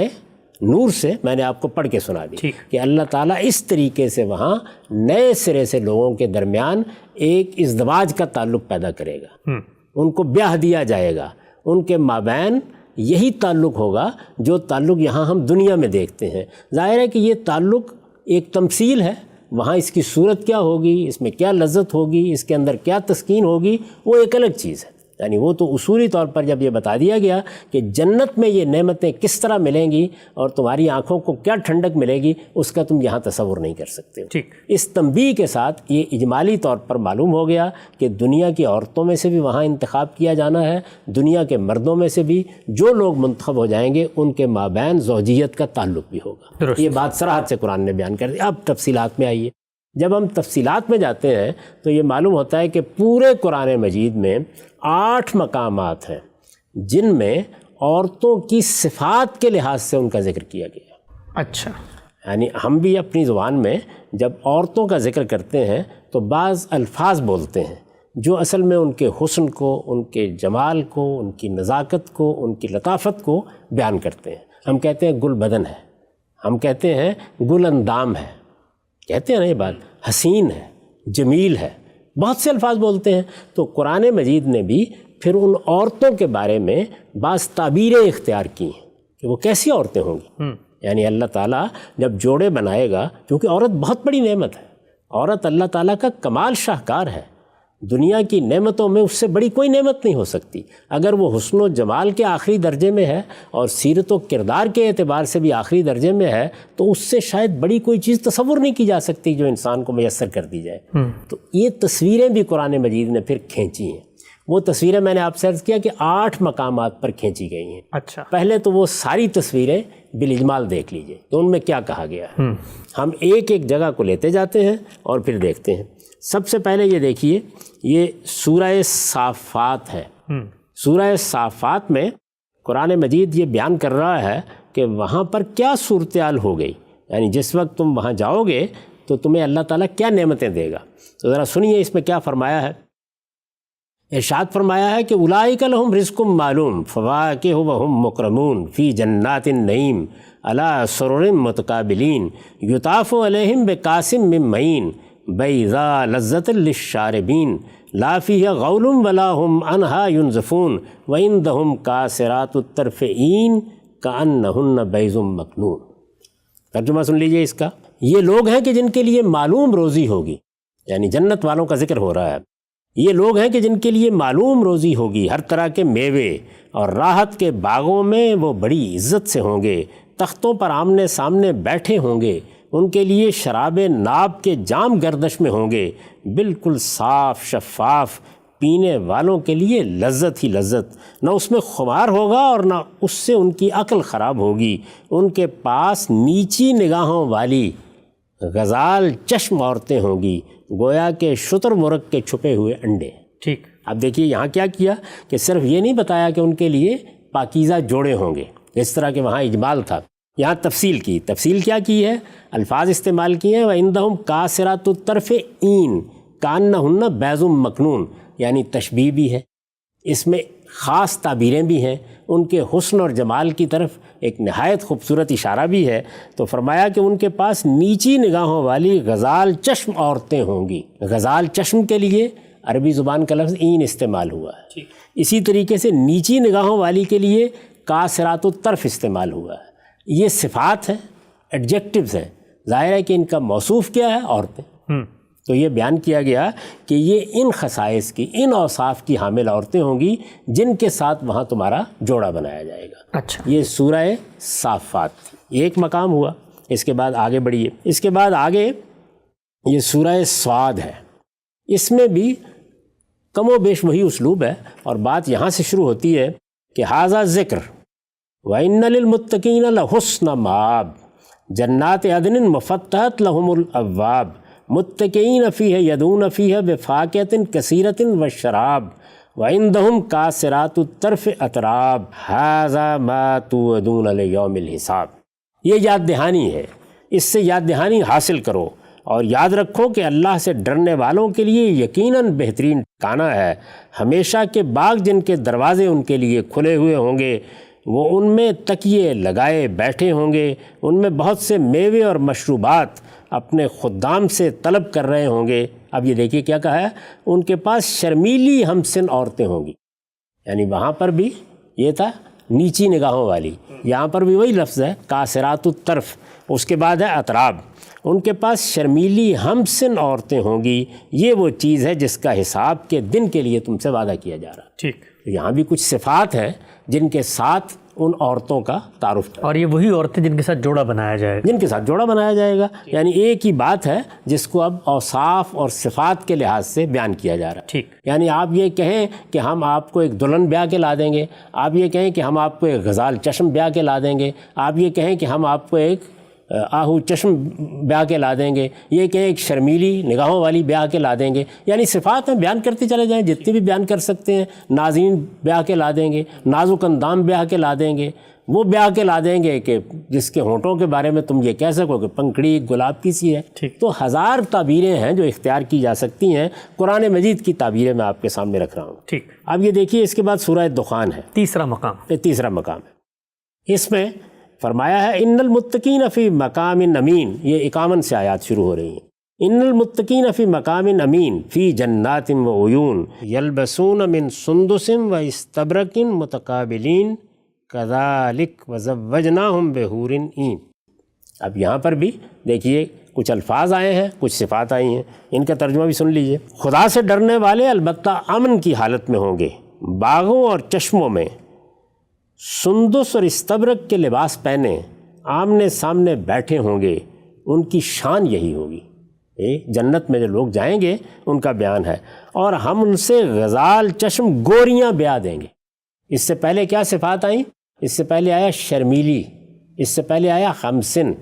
نور سے میں نے آپ کو پڑھ کے سنا دی کہ اللہ تعالیٰ اس طریقے سے وہاں نئے سرے سے لوگوں کے درمیان ایک ازدواج کا تعلق پیدا کرے گا، ان کو بیاہ دیا جائے گا، ان کے مابین یہی تعلق ہوگا جو تعلق یہاں ہم دنیا میں دیکھتے ہیں۔ ظاہر ہے کہ یہ تعلق ایک تمثیل ہے، وہاں اس کی صورت کیا ہوگی، اس میں کیا لذت ہوگی، اس کے اندر کیا تسکین ہوگی، وہ ایک الگ چیز ہے۔ یعنی وہ تو اصولی طور پر جب یہ بتا دیا گیا کہ جنت میں یہ نعمتیں کس طرح ملیں گی اور تمہاری آنکھوں کو کیا ٹھنڈک ملے گی، اس کا تم یہاں تصور نہیں کر سکتے ہو۔ اس تنبیہ کے ساتھ یہ اجمالی طور پر معلوم ہو گیا کہ دنیا کی عورتوں میں سے بھی وہاں انتخاب کیا جانا ہے، دنیا کے مردوں میں سے بھی جو لوگ منتخب ہو جائیں گے ان کے مابین زوجیت کا تعلق بھی ہوگا۔ یہ بات صراحت سے قرآن نے بیان کر دی۔ اب تفصیلات میں آئیے، جب ہم تفصیلات میں جاتے ہیں تو یہ معلوم ہوتا ہے کہ پورے قرآن مجید میں 8 مقامات ہیں جن میں عورتوں کی صفات کے لحاظ سے ان کا ذکر کیا گیا۔ اچھا، یعنی ہم بھی اپنی زبان میں جب عورتوں کا ذکر کرتے ہیں تو بعض الفاظ بولتے ہیں جو اصل میں ان کے حسن کو، ان کے جمال کو، ان کی نزاکت کو، ان کی لطافت کو بیان کرتے ہیں۔ ہم کہتے ہیں گل بدن ہے، ہم کہتے ہیں گل اندام ہے، کہتے ہیں نا یہ بات، حسین ہے، جمیل ہے، بہت سے الفاظ بولتے ہیں۔ تو قرآن مجید نے بھی پھر ان عورتوں کے بارے میں بعض تعبیریں اختیار کی ہیں کہ وہ کیسی عورتیں ہوں گی۔ یعنی اللہ تعالیٰ جب جوڑے بنائے گا، کیونکہ عورت بہت بڑی نعمت ہے، عورت اللہ تعالیٰ کا کمال شاہکار ہے، دنیا کی نعمتوں میں اس سے بڑی کوئی نعمت نہیں ہو سکتی۔ اگر وہ حسن و جمال کے آخری درجے میں ہے اور سیرت و کردار کے اعتبار سے بھی آخری درجے میں ہے تو اس سے شاید بڑی کوئی چیز تصور نہیں کی جا سکتی جو انسان کو میسر کر دی جائے۔ تو یہ تصویریں بھی قرآن مجید نے پھر کھینچی ہیں۔ وہ تصویریں میں نے آپ سے عرض کیا کہ 8 مقامات پر کھینچی گئی ہیں۔ اچھا، پہلے تو وہ ساری تصویریں بالاجمال دیکھ لیجئے تو ان میں کیا کہا گیا ہے۔ ہم ایک ایک جگہ کو لیتے جاتے ہیں اور پھر دیکھتے ہیں۔ سب سے پہلے یہ دیکھیے، یہ سورہ صافات ہے۔ سورہ صافات میں قرآن مجید یہ بیان کر رہا ہے کہ وہاں پر کیا صورتحال ہو گئی، یعنی جس وقت تم وہاں جاؤ گے تو تمہیں اللہ تعالیٰ کیا نعمتیں دے گا۔ تو ذرا سنیے اس میں کیا فرمایا ہے۔ ارشاد فرمایا ہے کہ اولئک لہم رزق معلوم فواکہ وہم مکرمون فی جنات النعیم علی سرر متقابلین یطاف علیہم بکاس من معین بیضاء لذۃ للشاربین لا فیہ غول ولا ہم عنہا ینزفون وعندہم قاصرات الطرف عین کأنہن بیض مکنون۔ ترجمہ سن لیجئے اس کا۔ یہ لوگ ہیں کہ جن کے لیے معلوم روزی ہوگی، یعنی جنت والوں کا ذکر ہو رہا ہے۔ یہ لوگ ہیں کہ جن کے لیے معلوم روزی ہوگی، ہر طرح کے میوے اور راحت کے باغوں میں وہ بڑی عزت سے ہوں گے، تختوں پر آمنے سامنے بیٹھے ہوں گے، ان کے لیے شراب ناب کے جام گردش میں ہوں گے، بالکل صاف شفاف، پینے والوں کے لیے لذت ہی لذت، نہ اس میں خمار ہوگا اور نہ اس سے ان کی عقل خراب ہوگی۔ ان کے پاس نیچی نگاہوں والی غزال چشم عورتیں ہوں گی، گویا کہ شتر مرغ کے چھپے ہوئے انڈے۔ ٹھیک، اب دیکھیے یہاں کیا کیا کہ صرف یہ نہیں بتایا کہ ان کے لیے پاکیزہ جوڑے ہوں گے، اس طرح کہ وہاں اجمال تھا، یہاں تفصیل کیا کی ہے، الفاظ استعمال کیے ہیں۔ وَعِندَهُمْ قَاصِرَاتُ الطَّرْفِ عِین کَأَنَّهُنَّ بَیضٌ مَکْنُون، یعنی تشبیہ بھی ہے، اس میں خاص تعبیریں بھی ہیں، ان کے حسن اور جمال کی طرف ایک نہایت خوبصورت اشارہ بھی ہے۔ تو فرمایا کہ ان کے پاس نیچی نگاہوں والی غزال چشم عورتیں ہوں گی۔ غزال چشم کے لیے عربی زبان کا لفظ این استعمال ہوا ہے، اسی طریقے سے نیچی نگاہوں والی کے لیے قاصرات الطرف استعمال ہوا ہے۔ یہ صفات ہیں، ایڈجیکٹیوز ہیں، ظاہر ہے کہ ان کا موصوف کیا ہے؟ عورتیں۔ تو یہ بیان کیا گیا کہ یہ ان خصائص کی، ان اوصاف کی حامل عورتیں ہوں گی جن کے ساتھ وہاں تمہارا جوڑا بنایا جائے گا۔ اچھا، یہ سورہ صافات تھی، یہ ایک مقام ہوا۔ اس کے بعد آگے بڑھیے، اس کے بعد آگے یہ سورہ صاد ہے، اس میں بھی کم و بیش وہی اسلوب ہے، اور بات یہاں سے شروع ہوتی ہے کہ ھذا ذکر وَإِنَّ لِلْمُتَّقِينَ لَحُسْنَ مآب جنات عدن مفتحت لهم الابواب متکئین فیہا یدعون فیہا بفاکہۃ کثیرۃ وشراب وعندہم قاصرات الطرف اتراب ھذا ما توعدون لیوم الحساب۔ یہ یاد دہانی ہے، اس سے یاد دہانی حاصل کرو اور یاد رکھو کہ اللہ سے ڈرنے والوں کے لیے یقیناً بہترین ٹھکانہ ہے۔ ہمیشہ کے باغ جن کے دروازے ان کے لیے کھلے ہوئے ہوں گے، وہ ان میں تکیے لگائے بیٹھے ہوں گے، ان میں بہت سے میوے اور مشروبات اپنے خدام سے طلب کر رہے ہوں گے۔ اب یہ دیکھیے کیا کہا ہے، ان کے پاس شرمیلی ہمسن عورتیں ہوں گی، یعنی وہاں پر بھی یہ تھا نیچی نگاہوں والی، یہاں پر بھی وہی لفظ ہے قاصرات الطرف، اس کے بعد ہے اطراب۔ ان کے پاس شرمیلی ہمسن عورتیں ہوں گی، یہ وہ چیز ہے جس کا حساب کے دن کے لیے تم سے وعدہ کیا جا رہا ہے۔ ٹھیک، یہاں بھی کچھ صفات ہیں جن کے ساتھ ان عورتوں کا تعارف ہے، اور یہ وہی عورتیں جن کے ساتھ جوڑا بنایا جائے گا، جن کے ساتھ جوڑا بنایا جائے گا، یعنی ایک ہی بات ہے جس کو اب اوصاف اور صفات کے لحاظ سے بیان کیا جا رہا ہے۔ ٹھیک، یعنی آپ یہ کہیں کہ ہم آپ کو ایک دلہن بیاہ کے لا دیں گے، آپ یہ کہیں کہ ہم آپ کو ایک غزال چشم بیاہ کے لا دیں گے، آپ یہ کہیں کہ ہم آپ کو ایک آہو چشم بیاہ کے لا دیں گے، یہ کہ ایک شرمیلی نگاہوں والی بیاہ کے لا دیں گے، یعنی صفات میں بیان کرتے چلے جائیں جتنے بھی بیان کر سکتے ہیں۔ نازنین بیاہ کے لا دیں گے، نازک اندام بیاہ کے لا دیں گے، وہ بیاہ کے لا دیں گے کہ جس کے ہونٹوں کے بارے میں تم یہ کہہ سکو کہ پنکھڑی گلاب کی سی ہے۔ ٹھیک، تو ہزار تعبیریں ہیں جو اختیار کی جا سکتی ہیں، قرآن مجید کی تعبیریں میں آپ کے سامنے رکھ رہا ہوں۔ ٹھیک، اب یہ دیکھیے اس کے بعد سورہ دخان ہے، تیسرا مقام۔ یہ تیسرا مقام ہے، اس میں فرمایا ہے ان المتقین فی مقام امین، یہ 51 سے آیات شروع ہو رہی ہیں۔ ان المتقین فی مقام امین فی جنات وعیون یلبسون من سندس واستبرق متقابلین کذالک وزوجناہم بحور عین۔ اب یہاں پر بھی دیکھیے کچھ الفاظ آئے ہیں، کچھ صفات آئی ہیں، ان کا ترجمہ بھی سن لیجئے۔ خدا سے ڈرنے والے البتہ امن کی حالت میں ہوں گے، باغوں اور چشموں میں سندس اور استبرق کے لباس پہنے آمنے سامنے بیٹھے ہوں گے، ان کی شان یہی ہوگی۔ جنت میں جو لوگ جائیں گے ان کا بیان ہے، اور ہم ان سے غزال چشم گوریاں بیاہ دیں گے۔ اس سے پہلے کیا صفات آئیں؟ اس سے پہلے آیا شرمیلی، اس سے پہلے آیا خمسن،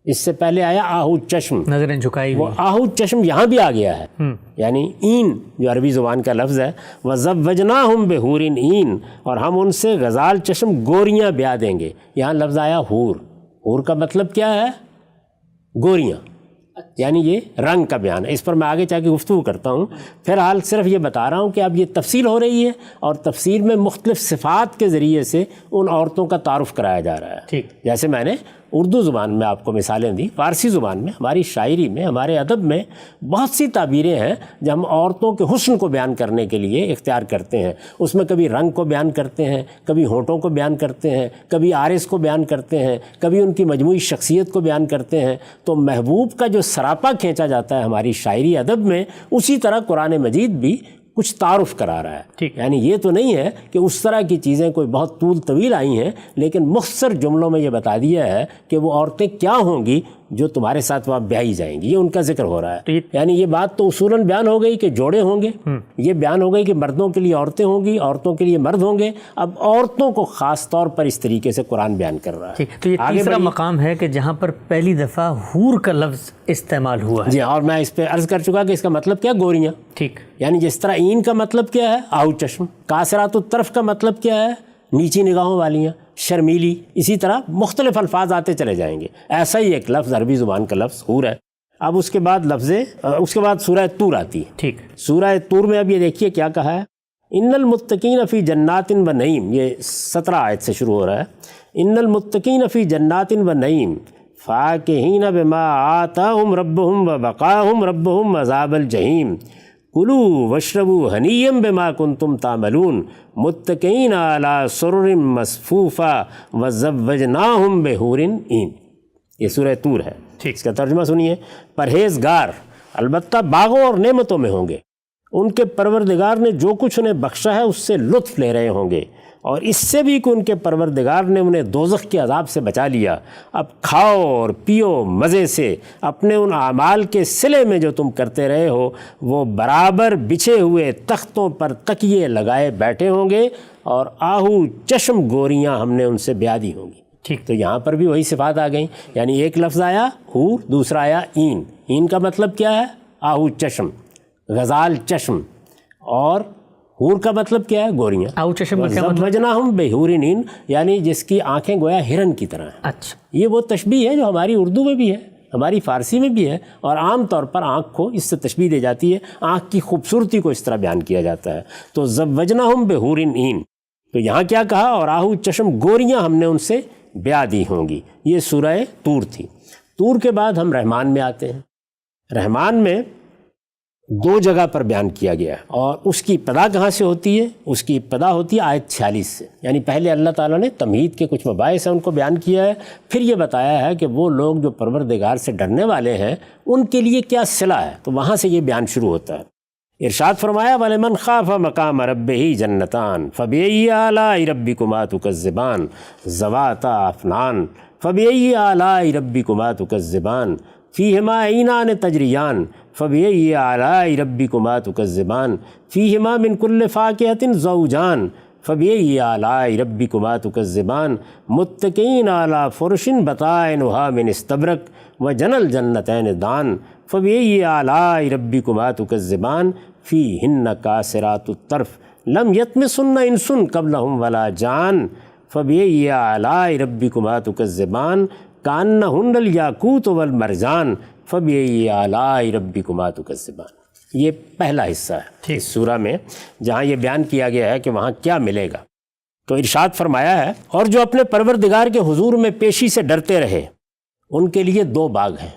اس سے پہلے آیا آہو چشم، نظریں جھکائی وہ ہوئی۔ آہو چشم یہاں بھی آ گیا ہے، یعنی این جو عربی زبان کا لفظ ہے، وَزَوَّجْنَاهُمْ بِحُورٍ عین، اور ہم ان سے غزال چشم گوریاں بیاہ دیں گے۔ یہاں لفظ آیا حور، حور کا مطلب کیا ہے؟ گوریاں، یعنی یہ رنگ کا بیان ہے۔ اس پر میں آگے چاہ کے گفتگو کرتا ہوں، فی الحال صرف یہ بتا رہا ہوں کہ اب یہ تفصیل ہو رہی ہے، اور تفصیل میں مختلف صفات کے ذریعے سے ان عورتوں کا تعارف کرایا جا رہا ہے۔ ٹھیک، جیسے میں نے اردو زبان میں آپ کو مثالیں دی، فارسی زبان میں، ہماری شاعری میں، ہمارے ادب میں بہت سی تعبیریں ہیں جو ہم عورتوں کے حسن کو بیان کرنے کے لیے اختیار کرتے ہیں۔ اس میں کبھی رنگ کو بیان کرتے ہیں، کبھی ہونٹوں کو بیان کرتے ہیں، کبھی عارض کو بیان کرتے ہیں، کبھی ان کی مجموعی شخصیت کو بیان کرتے ہیں۔ تو محبوب کا جو سراپا کھینچا جاتا ہے ہماری شاعری ادب میں، اسی طرح قرآن مجید بھی کچھ تعارف کرا رہا ہے۔ ٹھیک، یعنی یہ تو نہیں ہے کہ اس طرح کی چیزیں کوئی بہت طول طویل آئی ہیں، لیکن مختصر جملوں میں یہ بتا دیا ہے کہ وہ عورتیں کیا ہوں گی جو تمہارے ساتھ وہاں بیاہی جائیں گی، یہ ان کا ذکر ہو رہا ہے۔ یعنی یہ بات تو اصولاً بیان ہو گئی کہ جوڑے ہوں گے، یہ بیان ہو گئی کہ مردوں کے لیے عورتیں ہوں گی، عورتوں کے لیے مرد ہوں گے۔ اب عورتوں کو خاص طور پر اس طریقے سے قرآن بیان کر رہا ہے۔ ٹھیک، تو یہ تیسرا مقام ہے کہ جہاں پر پہلی دفعہ حور کا لفظ استعمال ہوا ہے۔ جی، اور میں اس پہ عرض کر چکا کہ اس کا مطلب کیا؟ گوریاں۔ ٹھیک، یعنی جس طرح این کا مطلب کیا ہے؟ آہو چشم، قاصرات الطرف کا مطلب کیا ہے؟ نیچی نگاہوں والیاں، شرمیلی، اسی طرح مختلف الفاظ آتے چلے جائیں گے۔ ایسا ہی ایک لفظ عربی زبان کا لفظ حور ہے۔ اب اس کے بعد سورہ طور آتی ہے۔ ٹھیک، سورہ طور میں اب یہ دیکھیے کیا کہا ہے، ان المتقین فی جنات و نعیم، یہ 17 آیت سے شروع ہو رہا ہے. ان المتقین فی جنات و نعیم فاکہین بما آتاہم ربہم ووقاہم ربہم عذاب الجحیم کلوا واشربوا ہنیئا بما کنتم تعملون متکئین علی سرر مصفوفہ وزوجناہم بحور عین. یہ سورہ طور ہے. اس کا ترجمہ سنیے. پرہیزگار البتہ باغوں اور نعمتوں میں ہوں گے، ان کے پروردگار نے جو کچھ انہیں بخشا ہے اس سے لطف لے رہے ہوں گے، اور اس سے بھی کہ ان کے پروردگار نے انہیں دوزخ کے عذاب سے بچا لیا. اب کھاؤ اور پیو مزے سے اپنے ان اعمال کے صلے میں جو تم کرتے رہے ہو. وہ برابر بچھے ہوئے تختوں پر تکیے لگائے بیٹھے ہوں گے، اور آہو چشم گوریاں ہم نے ان سے بیاہ دی ہوں گی. ٹھیک، تو یہاں پر بھی وہی صفات آ گئیں. یعنی ایک لفظ آیا حور، دوسرا آیا عین. عین کا مطلب کیا ہے؟ آہو چشم، غزال چشم، اور حور کا مطلب کیا ہے؟ گوریاں. آہو چشم کا کیا مطلب؟ زوجناہم بحور عین، یعنی جس کی آنکھیں گویا ہرن کی طرح ہیں. اچھا، یہ وہ تشبیہ ہے جو ہماری اردو میں بھی ہے، ہماری فارسی میں بھی ہے، اور عام طور پر آنکھ کو اس سے تشبیہ دی جاتی ہے. آنکھ کی خوبصورتی کو اس طرح بیان کیا جاتا ہے. تو زوجناہم بحور عین، تو یہاں کیا کہا؟ اور آہو چشم گوریاں ہم نے ان سے بیاہ دی ہوں گی. یہ سورہ طور تھی. طور کے بعد ہم رحمان میں آتے ہیں. رحمان میں 2 جگہ پر بیان کیا گیا ہے، اور اس کی ابتدا کہاں سے ہوتی ہے؟ اس کی ابتدا ہوتی ہے آیت 46 سے. یعنی پہلے اللہ تعالیٰ نے تمہید کے کچھ مباحث ہیں ان کو بیان کیا ہے، پھر یہ بتایا ہے کہ وہ لوگ جو پروردگار سے ڈرنے والے ہیں ان کے لیے کیا صلہ ہے. تو وہاں سے یہ بیان شروع ہوتا ہے. ارشاد فرمایا وَلِمَنْ خَافَ مَقَامَ رَبِّهِ جَنَّتَانِ فَبِأَيِّ آلَاءِ رَبِّكُمَا تُكَذِّبَانِ ذَوَاتَا أَفْنَانٍ فَبِأَيِّ آلَاءِ رَبِّكُمَا تُكَذِّبَانِ فِيهِمَا عَيْنَانِ تَجْرِيَانِ فَبِأَيِّ آلَاءِ رَبِّكُمَا تُكَذِّبَانِ فِيهِمَا مِنْ كُلِّ فَاكِهَةٍ زَوْجَانِ فَبِأَيِّ آلَاءِ رَبِّكُمَا تُكَذِّبَانِ مُتَّكِئِينَ عَلَى فُرُشٍ بَطَائِنُهَا مِنْ اسْتَبْرَقٍ وَجَنَى الْجَنَّتَيْنِ دَانٍ فَبِأَيِّ آلَاءِ رَبِّكُمَا تُكَذِّبَانِ فِيهِنَّ قَاصِرَاتُ الطَّرْفِ لَمْ يَطْمِثْهُنَّ إِنسٌ قَبْلَهُمْ وَلَا جَانٌ فَبِأَيِّ آلَاءِ رَبِّكُمَا تُكَذِّبَانِ كَأَنَّهُنَّ الْيَاقُوتُ وَالْمَرْجَانُ فَبِأَيِّ آلَاءِ رَبِّكُمَا تُكَذِّبَانِ. یہ پہلا حصہ ہے اس سورہ میں جہاں یہ بیان کیا گیا ہے کہ وہاں کیا ملے گا. تو ارشاد فرمایا ہے اور جو اپنے پروردگار کے حضور میں پیشی سے ڈرتے رہے ان کے لیے 2 باغ ہیں.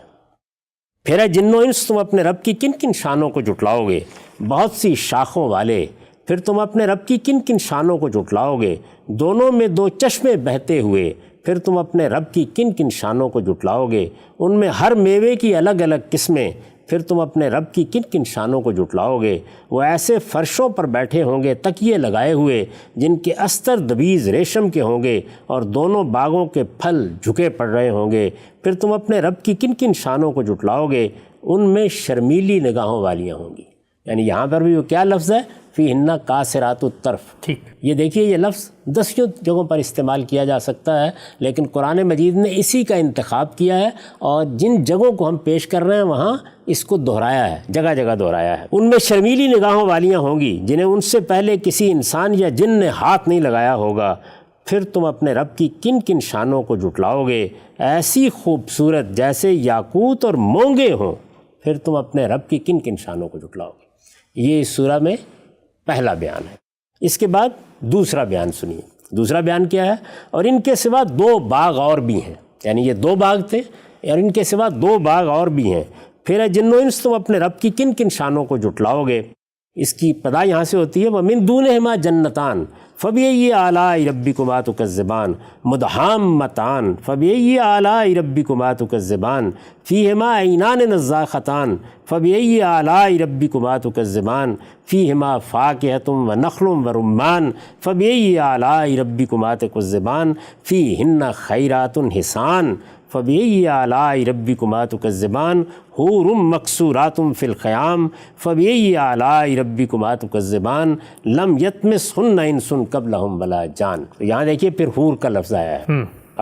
پھر اے جن و انس تم اپنے رب کی کن کن شانوں کو جھٹلاؤ گے، بہت سی شاخوں والے. پھر تم اپنے رب کی کن کن شانوں کو جھٹلاؤ گے، دونوں میں 2 چشمے بہتے ہوئے. پھر تم اپنے رب کی کن کن شانوں کو جھٹلاؤ گے، ان میں ہر میوے کی الگ الگ قسمیں. پھر تم اپنے رب کی کن کن شانوں کو جھٹلاؤ گے، وہ ایسے فرشوں پر بیٹھے ہوں گے تکیے لگائے ہوئے جن کے استر دبیز ریشم کے ہوں گے، اور دونوں باغوں کے پھل جھکے پڑ رہے ہوں گے. پھر تم اپنے رب کی کن کن شانوں کو جھٹلاؤ گے، ان میں شرمیلی نگاہوں والیاں ہوں گی. یعنی یہاں پر بھی وہ کیا لفظ ہے؟ فِيهِنَّ قَاصِرَاتُ الطَّرْفِ. ٹھیک، یہ دیکھیے یہ لفظ 10 جگہوں پر استعمال کیا جا سکتا ہے، لیکن قرآن مجید نے اسی کا انتخاب کیا ہے، اور جن جگہوں کو ہم پیش کر رہے ہیں وہاں اس کو دہرایا ہے، جگہ جگہ دہرایا ہے. ان میں شرمیلی نگاہوں والیاں ہوں گی جنہیں ان سے پہلے کسی انسان یا جن نے ہاتھ نہیں لگایا ہوگا. پھر تم اپنے رب کی کن کن شانوں کو جھٹلاؤ گے، ایسی خوبصورت جیسے یاقوت اور مونگے ہوں. پھر تم اپنے رب کی کن کن شانوں کو جھٹلاؤ گے. یہ اس سورہ میں پہلا بیان ہے. اس کے بعد دوسرا بیان سنیے. دوسرا بیان کیا ہے؟ اور ان کے سوا 2 باغ اور بھی ہیں. یعنی یہ 2 باغ تھے اور ان کے سوا 2 باغ اور بھی ہیں. پھر اے جن و انس تم اپنے رب کی کن کن شانوں کو جھٹلاؤ گے. اس کی ابتدا یہاں سے ہوتی ہے وَمِن دُونِهِمَا جَنَّتَانِ فَبِأَيِّ آلَاءِ رَبِّكُمَا تُكَذِّبَانِ مُدْحَامَّتَانِ فَبِأَيِّ آلَاءِ رَبِّكُمَا تُكَذِّبَانِ فِيهِمَا عَيْنَانِ نَضَّاخَتَانِ فَبِأَيِّ آلَاءِ رَبِّكُمَا تُكَذِّبَانِ فِيهِمَا فَاكِهَةٌ وَنَخْلٌ وَرُمَّانٌ فَبِأَيِّ آلَاءِ رَبِّكُمَا تُكَذِّبَانِ فِيهِنَّ خَيْرَاتٌ حِسَانٌ فَبِأَيِّ آلَاءِ رَبِّكُمَا تُكَذِّبَانِ حُورٌ مَقْصُورَاتٌ فِي الْخِيَامِ فَبِأَيِّ آلَاءِ رَبِّكُمَا تُكَذِّبَانِ لَمْ يَطْمِثْهُنَّ إِنسٌ قَبْلَهُمْ وَلَا جَانٌ. تو یہاں دیکھیے پھر حور کا لفظ آیا ہے.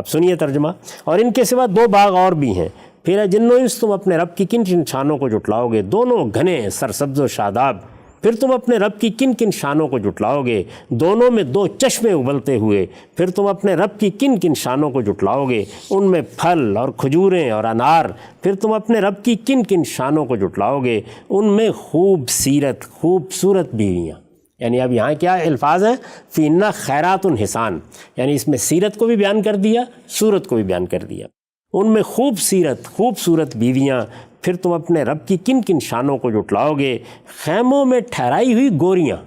اب سنیے ترجمہ. اور ان کے سوا 2 باغ اور بھی ہیں. پھر جن و انس تم اپنے رب کی کن کن شانوں کو جھٹلاؤ گے، دونوں گھنے سرسبز و شاداب. پھر تم اپنے رب کی کن کن شانوں کو جھٹلاؤ گے، دونوں میں 2 چشمے ابلتے ہوئے. پھر تم اپنے رب کی کن کن شانوں کو جھٹلاؤ گے، ان میں پھل اور کھجوریں اور انار. پھر تم اپنے رب کی کن کن شانوں کو جھٹلاؤ گے، ان میں خوبصورت بیویاں. یعنی اب یہاں کیا الفاظ ہیں؟ فِيهِنَّ خَيْرَاتٌ حِسَان، یعنی اس میں سیرت کو بھی بیان کر دیا، صورت کو بھی بیان کر دیا۔ ان میں خوبصورت بیویاں، پھر تم اپنے رب کی کن کن شانوں کو جٹلاؤ گے۔ خیموں میں ٹھہرائی ہوئی گوریاں،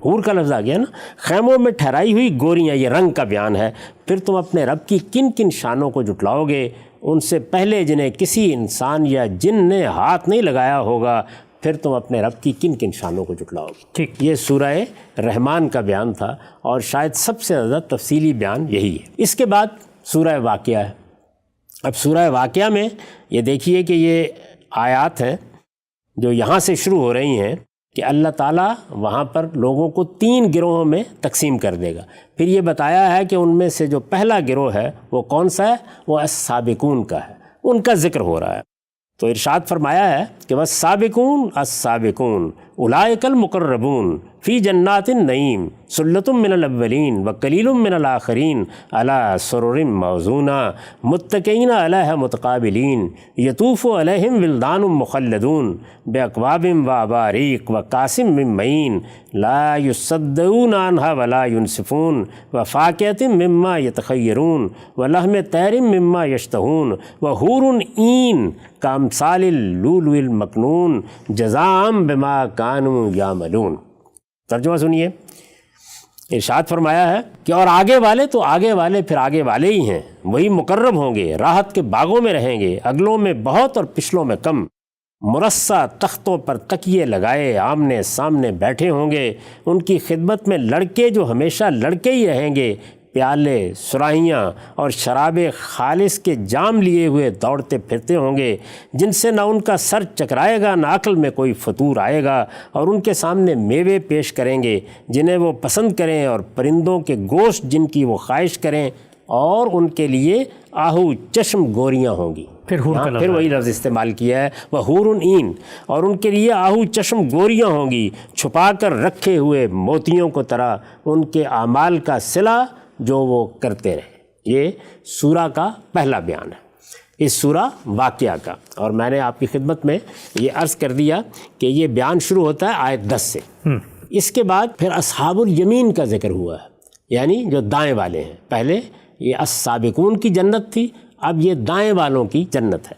حور کا لفظ آ گیا نا، خیموں میں ٹھہرائی ہوئی گوریاں، یہ رنگ کا بیان ہے۔ پھر تم اپنے رب کی کن کن شانوں کو جٹلاؤ گے، ان سے پہلے جنہیں کسی انسان یا جن نے ہاتھ نہیں لگایا ہوگا، پھر تم اپنے رب کی کن کن شانوں کو جٹلاؤ گے۔ ٹھیک، یہ سورہ رحمان کا بیان تھا، اور شاید سب سے زیادہ تفصیلی بیان یہی ہے۔ اس کے بعد سورہ واقعہ ہے۔ اب سورہ واقعہ میں یہ دیکھیے کہ یہ آیات ہیں جو یہاں سے شروع ہو رہی ہیں کہ اللہ تعالیٰ وہاں پر لوگوں کو 3 گروہوں میں تقسیم کر دے گا۔ پھر یہ بتایا ہے کہ ان میں سے جو پہلا گروہ ہے وہ کون سا ہے؟ وہ السابقون کا ہے، ان کا ذکر ہو رہا ہے۔ تو ارشاد فرمایا ہے کہ والسابقون السابقون اولئک المقربون فی جنات النعیم ثلۃ من الاولین وقلیل من الآخرین علی سرر موضونہ متکئین علیہا متقابلین یطوف علیہم ولدان مخلدون باکواب واباریق وکأس من معین لا یصدعون عنہا ولا ینصفون وفاکہۃ مما یتخیرون ولحم طیر مما یشتہون وحور عین کامثال اللؤلؤ المکنون جزاء بما کانوا یعملون۔ ترجمہ سنیے، ارشاد فرمایا ہے کہ اور آگے والے تو آگے والے پھر آگے والے ہی ہیں، وہی مقرب ہوں گے، راحت کے باغوں میں رہیں گے، اگلوں میں بہت اور پچھلوں میں کم، مرصع تختوں پر تکیے لگائے آمنے سامنے بیٹھے ہوں گے، ان کی خدمت میں لڑکے جو ہمیشہ لڑکے ہی رہیں گے، پیالے، سراہیاں اور شراب خالص کے جام لیے ہوئے دوڑتے پھرتے ہوں گے، جن سے نہ ان کا سر چکرائے گا نہ عقل میں کوئی فطور آئے گا، اور ان کے سامنے میوے پیش کریں گے جنہیں وہ پسند کریں، اور پرندوں کے گوشت جن کی وہ خواہش کریں، اور ان کے لیے آہو چشم گوریاں ہوں گی۔ پھر وہی لفظ استعمال کیا ہے وحور عین، اور ان کے لیے آہو چشم گوریاں ہوں گی، چھپا کر رکھے ہوئے موتیوں کو طرح ان کے اعمال کا صلہ جو وہ کرتے رہے۔ یہ سورہ کا پہلا بیان ہے، اس سورہ واقعہ کا، اور میں نے آپ کی خدمت میں یہ عرض کر دیا کہ یہ بیان شروع ہوتا ہے آیت 10 سے۔ اس کے بعد پھر اصحاب الیمین کا ذکر ہوا ہے، یعنی جو دائیں والے ہیں۔ پہلے یہ السابقون کی جنت تھی، اب یہ دائیں والوں کی جنت ہے۔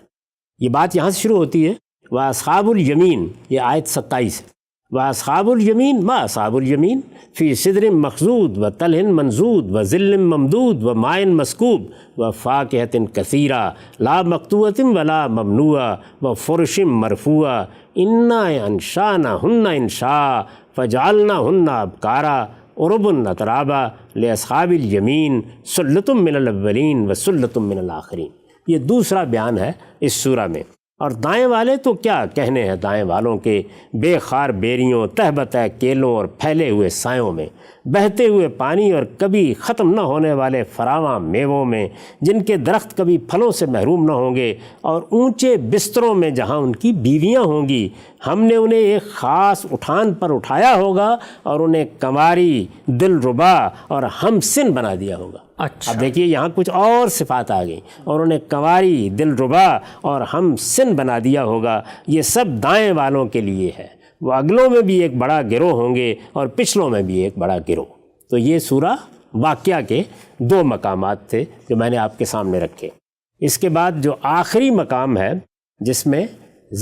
یہ بات یہاں سے شروع ہوتی ہے وَأَصْحَابُ الْيَمِينَ، یہ آیت 27 ہے۔ وَأَصْحَابُ الْيَمِينَ مَا أَصْحَابُ الْيَمِينَ فِي سِدْرٍ مَّخْضُودٍ وَطَلْحٍ مَّنضُودٍ وَظِلٍّ مَّمْدُودٍ وَمَاءٍ مَّسْكُوبٍ وَفَاكِهَةٍ كَثِيرَةٍ لَا مَقْطُوعَةٍ وَلَا مَمْنُوعَةٍ وَفُرُشٍ مَّرْفُوعَةٍ إِنَّا أَنشَأْنَاهُنَّ إِنشَاءً فَجَعَلْنَاهُنَّ أَبْكَارًا عُرُبًا أَتْرَابًا لِأَصْحَابِ الْيَمِينِ ثُلَّةٌ مِّنَ الْأَوَّلِينَ وَثُلَّةٌ مِّنَ الْآخِرِينَ۔ یہ دوسرا بیان ہے اس سورہ میں۔ اور دائیں والے تو کیا کہنے ہیں دائیں والوں کے، بے خار بیریوں، تہ بتہ کیلوں اور پھیلے ہوئے سایوں میں، بہتے ہوئے پانی اور کبھی ختم نہ ہونے والے فراواں میووں میں، جن کے درخت کبھی پھلوں سے محروم نہ ہوں گے، اور اونچے بستروں میں جہاں ان کی بیویاں ہوں گی۔ ہم نے انہیں ایک خاص اٹھان پر اٹھایا ہوگا اور انہیں کنواری، دل ربا اور ہم سن بنا دیا ہوگا۔ اچھا، اب دیکھیے یہاں کچھ اور صفات آ گئیں، اور انہیں کنواری، دل ربا اور ہم سن بنا دیا ہوگا۔ یہ سب دائیں والوں کے لیے ہے، وہ اگلوں میں بھی ایک بڑا گروہ ہوں گے اور پچھلوں میں بھی ایک بڑا گروہ۔ تو یہ سورہ واقعہ کے 2 مقامات تھے جو میں نے آپ کے سامنے رکھے۔ اس کے بعد جو آخری مقام ہے جس میں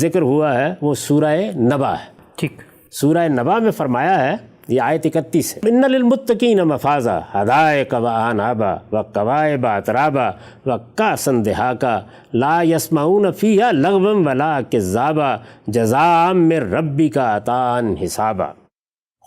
ذکر ہوا ہے وہ سورہ نبا ہے۔ ٹھیک، سورہ نبا میں فرمایا ہے، یہ آیت 31 ہے، ان للمتقین مفازا حدائق وانابا وکواعب اترابا وکأسا دہاقا لا یسمعون فیہا لغوا ولا کذابا جزاء من ربک عطاء حسابا۔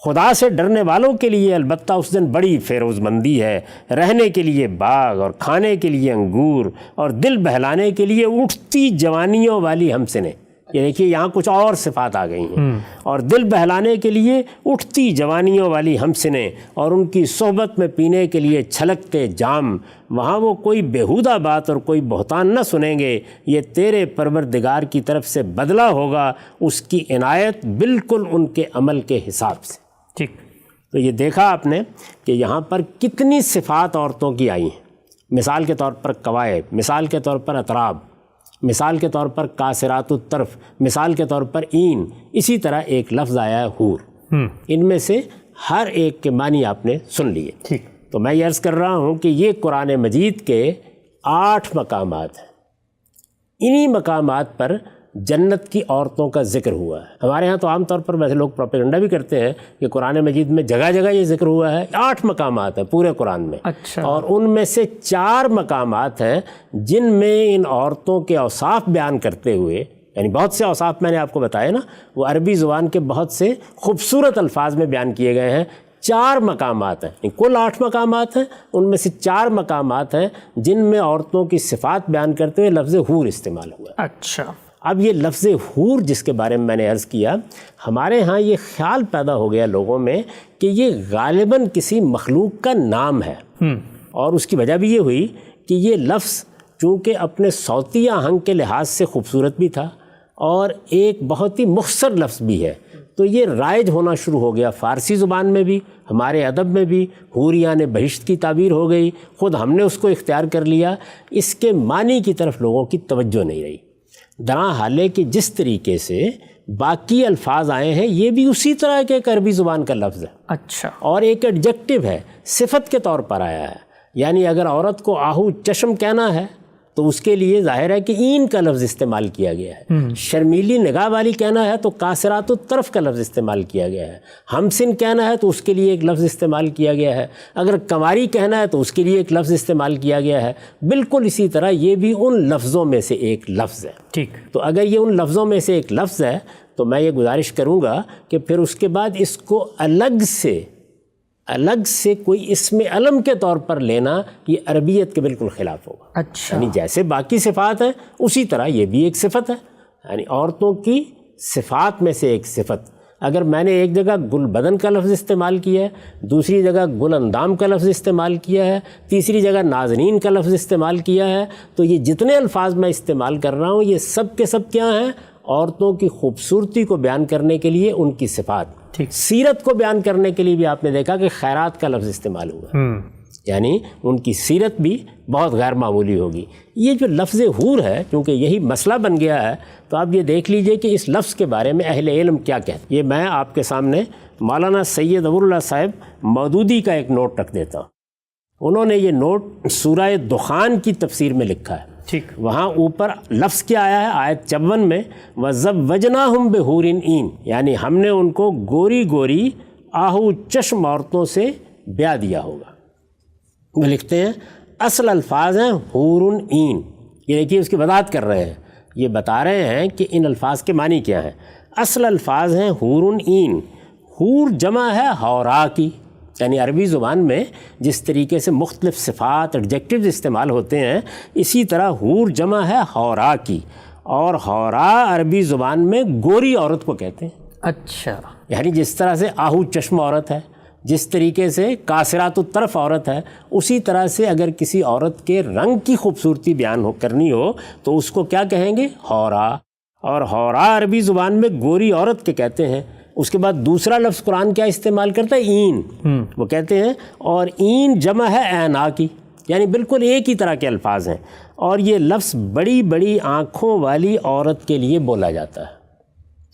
خدا سے ڈرنے والوں کے لیے البتہ اس دن بڑی فیروز مندی ہے، رہنے کے لیے باغ اور کھانے کے لیے انگور اور دل بہلانے کے لیے اٹھتی جوانیوں والی ہمسنیں۔ یہ دیکھیے یہاں کچھ اور صفات آ گئی ہیں، اور دل بہلانے کے لیے اٹھتی جوانیوں والی ہمسنیں، اور ان کی صحبت میں پینے کے لیے چھلکتے جام۔ وہاں وہ کوئی بیہودہ بات اور کوئی بہتان نہ سنیں گے، یہ تیرے پروردگار کی طرف سے بدلہ ہوگا، اس کی عنایت بالکل ان کے عمل کے حساب سے۔ ٹھیک، تو یہ دیکھا آپ نے کہ یہاں پر کتنی صفات عورتوں کی آئی ہیں۔ مثال کے طور پر قوائب، مثال کے طور پر اطراب، مثال کے طور پر کاسرات الطرف، مثال کے طور پر عین، اسی طرح ایک لفظ آیا ہے حور۔ ان میں سے ہر ایک کے معنی آپ نے سن لیے. ٹھیک. تو میں یہ عرض کر رہا ہوں کہ یہ قرآن مجید کے 8 مقامات ہیں. انہی مقامات پر جنت کی عورتوں کا ذکر ہوا ہے. ہمارے ہاں تو عام طور پر ویسے لوگ پروپیگنڈا بھی کرتے ہیں کہ قرآن مجید میں جگہ جگہ یہ ذکر ہوا ہے. 8 مقامات ہیں پورے قرآن میں. اچھا. اور ان میں سے 4 مقامات ہیں جن میں ان عورتوں کے اوصاف بیان کرتے ہوئے، یعنی بہت سے اوصاف میں نے آپ کو بتایا نا، وہ عربی زبان کے بہت سے خوبصورت الفاظ میں بیان کیے گئے ہیں. 4 مقامات ہیں، کل 8 مقامات ہیں، ان میں سے 4 مقامات ہیں جن میں عورتوں کی صفات بیان کرتے ہوئے لفظ حور استعمال ہوا. اچھا. اب یہ لفظ حور جس کے بارے میں نے عرض کیا، ہمارے ہاں یہ خیال پیدا ہو گیا لوگوں میں کہ یہ غالباً کسی مخلوق کا نام ہے. اور اس کی وجہ بھی یہ ہوئی کہ یہ لفظ چونکہ اپنے صوتی آہنگ کے لحاظ سے خوبصورت بھی تھا اور ایک بہت ہی مختصر لفظ بھی ہے، تو یہ رائج ہونا شروع ہو گیا. فارسی زبان میں بھی، ہمارے ادب میں بھی حوریان بہشت کی تعبیر ہو گئی. خود ہم نے اس کو اختیار کر لیا. اس کے معنی کی طرف لوگوں کی توجہ نہیں رہی. درا حالے کہ جس طریقے سے باقی الفاظ آئے ہیں یہ بھی اسی طرح کے ایک عربی زبان کا لفظ ہے. اچھا. اور ایک ایڈجیکٹو ہے، صفت کے طور پر آیا ہے. یعنی اگر عورت کو آہو چشم کہنا ہے تو اس کے لیے ظاہر ہے کہ این کا لفظ استعمال کیا گیا ہے. شرمیلی نگاہ والی کہنا ہے تو قاصرات الطرف کا لفظ استعمال کیا گیا ہے. ہمسن کہنا ہے تو اس کے لیے ایک لفظ استعمال کیا گیا ہے. اگر کنواری کہنا ہے تو اس کے لیے ایک لفظ استعمال کیا گیا ہے. بالکل اسی طرح یہ بھی ان لفظوں میں سے ایک لفظ ہے. ٹھیک. تو اگر یہ ان لفظوں میں سے ایک لفظ ہے تو میں یہ گزارش کروں گا کہ پھر اس کے بعد اس کو الگ سے کوئی اسم علم کے طور پر لینا یہ عربیت کے بالکل خلاف ہوگا. اچھا. یعنی جیسے باقی صفات ہیں اسی طرح یہ بھی ایک صفت ہے. یعنی عورتوں کی صفات میں سے ایک صفت. اگر میں نے ایک جگہ گل بدن کا لفظ استعمال کیا ہے، دوسری جگہ گل اندام کا لفظ استعمال کیا ہے، تیسری جگہ نازنین کا لفظ استعمال کیا ہے، تو یہ جتنے الفاظ میں استعمال کر رہا ہوں یہ سب کے سب کیا ہیں؟ عورتوں کی خوبصورتی کو بیان کرنے کے لیے ان کی صفات. ٹھیک. سیرت کو بیان کرنے کے لیے بھی آپ نے دیکھا کہ خیرات کا لفظ استعمال ہوا. یعنی ان کی سیرت بھی بہت غیر معمولی ہوگی. یہ جو لفظ حور ہے کیونکہ یہی مسئلہ بن گیا ہے، تو آپ یہ دیکھ لیجئے کہ اس لفظ کے بارے میں اہل علم کیا کہتے ہیں. یہ میں آپ کے سامنے مولانا سید ابو اللہ صاحب مودودی کا ایک نوٹ رکھ دیتا ہوں. انہوں نے یہ نوٹ سورہ دخان کی تفسیر میں لکھا ہے. ٹھیک. وہاں اوپر لفظ کیا آیا ہے آیت 54 میں، وَزَوَّجْنَاهُمْ بِحُورٍ عِین، یعنی ہم نے ان کو گوری گوری آہو چشم عورتوں سے بیاہ دیا ہوگا. وہ لکھتے ہیں اصل الفاظ ہیں حورن عین. یہ دیکھیے اس کی وضاحت کر رہے ہیں، یہ بتا رہے ہیں کہ ان الفاظ کے معنی کیا ہیں. اصل الفاظ ہیں حورن عین. حور جمع ہے حورا کی. یعنی عربی زبان میں جس طریقے سے مختلف صفات ایڈجیکٹیوز استعمال ہوتے ہیں اسی طرح حور جمع ہے حورا کی. اور حورا عربی زبان میں گوری عورت کو کہتے ہیں. اچھا. یعنی جس طرح سے آہو چشم عورت ہے، جس طریقے سے قاصرات الطرف عورت ہے، اسی طرح سے اگر کسی عورت کے رنگ کی خوبصورتی بیان کرنی ہو تو اس کو کیا کہیں گے؟ حورا. اور حورا عربی زبان میں گوری عورت کے کہتے ہیں. اس کے بعد دوسرا لفظ قرآن کیا استعمال کرتا ہے؟ این. وہ کہتے ہیں اور این جمع ہے عینا کی. یعنی بالکل ایک ہی طرح کے الفاظ ہیں. اور یہ لفظ بڑی بڑی آنکھوں والی عورت کے لیے بولا جاتا ہے.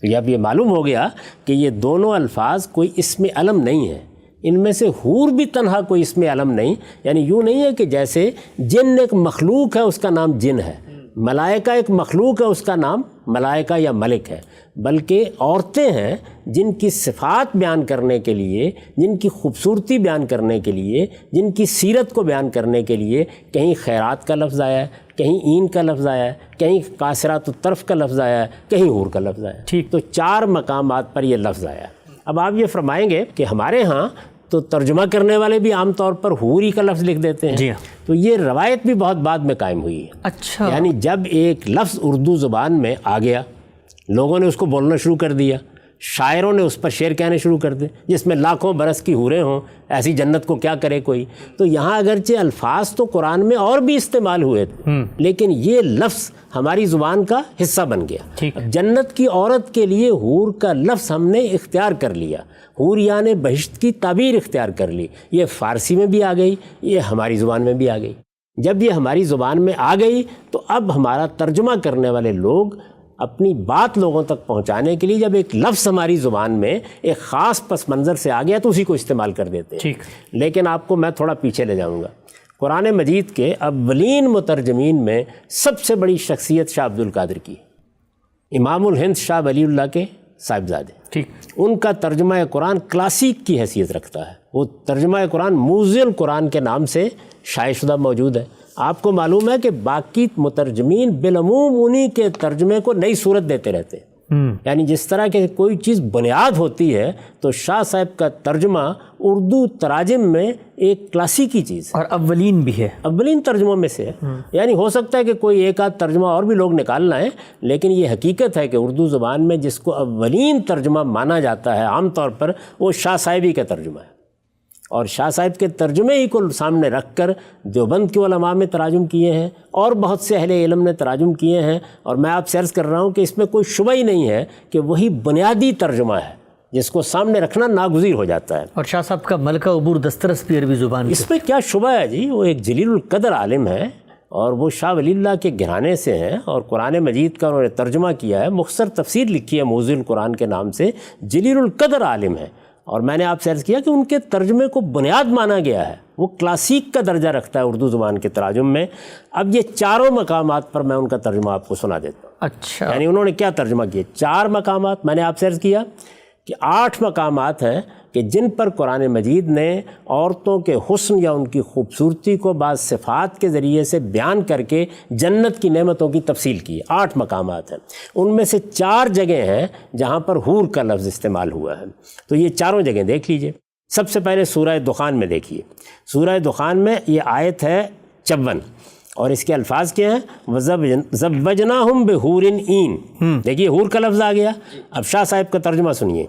تو اب یہ معلوم ہو گیا کہ یہ دونوں الفاظ کوئی اسم علم نہیں ہے. ان میں سے حور بھی تنہا کوئی اسم علم نہیں. یعنی یوں نہیں ہے کہ جیسے جن ایک مخلوق ہے اس کا نام جن ہے، ملائکہ ایک مخلوق ہے اس کا نام ملائکہ یا ملک ہے، بلکہ عورتیں ہیں جن کی صفات بیان کرنے کے لیے، جن کی خوبصورتی بیان کرنے کے لیے، جن کی سیرت کو بیان کرنے کے لیے کہیں خیرات کا لفظ آیا ہے، کہیں این کا لفظ آیا ہے، کہیں قاصرات الطرف کا لفظ آیا ہے، کہیں حور کا لفظ آیا ہے. ٹھیک. تو 4 مقامات پر یہ لفظ آیا. اب آپ یہ فرمائیں گے کہ ہمارے ہاں تو ترجمہ کرنے والے بھی عام طور پر حوری کا لفظ لکھ دیتے ہیں. جی ہاں. تو یہ روایت بھی بہت بعد میں قائم ہوئی ہے. اچھا. یعنی جب ایک لفظ اردو زبان میں آ گیا، لوگوں نے اس کو بولنا شروع کر دیا، شاعروں نے اس پر شعر کہنے شروع کر دے جس میں لاکھوں برس کی حوریں ہوں، ایسی جنت کو کیا کرے کوئی. تو یہاں اگرچہ الفاظ تو قرآن میں اور بھی استعمال ہوئے تھے لیکن یہ لفظ ہماری زبان کا حصہ بن گیا. ٹھیک. جنت کی عورت کے لیے حور کا لفظ ہم نے اختیار کر لیا، حوریان بہشت کی تعبیر اختیار کر لی. یہ فارسی میں بھی آ گئی، یہ ہماری زبان میں بھی آ گئی. جب یہ ہماری زبان میں آ گئی تو اب ہمارا ترجمہ کرنے والے لوگ اپنی بات لوگوں تک پہنچانے کے لیے جب ایک لفظ ہماری زبان میں ایک خاص پس منظر سے آ گیا تو اسی کو استعمال کر دیتے ہیں. ٹھیک. لیکن آپ کو میں تھوڑا پیچھے لے جاؤں گا. قرآن مجید کے اولین مترجمین میں سب سے بڑی شخصیت شاہ عبد القادر کی، امام الہند شاہ ولی اللہ کے صاحبزادے. ٹھیک. ان کا ترجمہ قرآن کلاسیک کی حیثیت رکھتا ہے. وہ ترجمہ قرآن موزی القرآن کے نام سے شائع شدہ موجود ہے. آپ کو معلوم ہے کہ باقی مترجمین بالعموم انہی کے ترجمے کو نئی صورت دیتے رہتے ہیں. یعنی جس طرح کہ کوئی چیز بنیاد ہوتی ہے تو شاہ صاحب کا ترجمہ اردو تراجم میں ایک کلاسیکی چیز ہے اور اولین بھی ہے، اولین ترجموں میں سے ہے. یعنی ہو سکتا ہے کہ کوئی ایک آدھ ترجمہ اور بھی لوگ نکال لائیں، لیکن یہ حقیقت ہے کہ اردو زبان میں جس کو اولین ترجمہ مانا جاتا ہے عام طور پر وہ شاہ صاحبی کا ترجمہ ہے. اور شاہ صاحب کے ترجمے ہی کو سامنے رکھ کر دیوبند کے علماء میں تراجم کیے ہیں اور بہت سے اہل علم نے تراجم کیے ہیں. اور میں آپ سے عرض کر رہا ہوں کہ اس میں کوئی شبہ ہی نہیں ہے کہ وہی بنیادی ترجمہ ہے جس کو سامنے رکھنا ناگزیر ہو جاتا ہے. اور شاہ صاحب کا ملکہ عبور دسترس بھی عربی زبان اس میں کیا شبہ ہے جی. وہ ایک جلیل القدر عالم ہے اور وہ شاہ ولی اللہ کے گھرانے سے ہیں اور قرآن مجید کا انہوں نے ترجمہ کیا ہے. مختصر تفسیر لکھی ہے موزی القرآن کے نام سے. جلیل القدر عالم ہے اور میں نے آپ سے عرض کیا کہ ان کے ترجمے کو بنیاد مانا گیا ہے. وہ کلاسیک کا درجہ رکھتا ہے اردو زبان کے تراجم میں. اب یہ چاروں مقامات پر میں ان کا ترجمہ آپ کو سنا دیتا ہوں. اچھا. یعنی انہوں نے کیا ترجمہ کیا؟ 4 مقامات. میں نے آپ سے عرض کیا کہ 8 مقامات ہیں کہ جن پر قرآن مجید نے عورتوں کے حسن یا ان کی خوبصورتی کو بعض صفات کے ذریعے سے بیان کر کے جنت کی نعمتوں کی تفصیل کی. 8 مقامات ہیں. ان میں سے 4 جگہیں ہیں جہاں پر حور کا لفظ استعمال ہوا ہے. تو یہ چاروں جگہیں دیکھ لیجئے. سب سے پہلے سورہ دخان میں دیکھیے. سورہ دخان میں یہ آیت ہے 54 اور اس کے الفاظ کیا ہیں؟ وَزَوَّجْنَاهُمْ بِحُورٍ عِین. دیکھیے حور کا لفظ آ گیا. اب شاہ صاحب کا ترجمہ سنیے.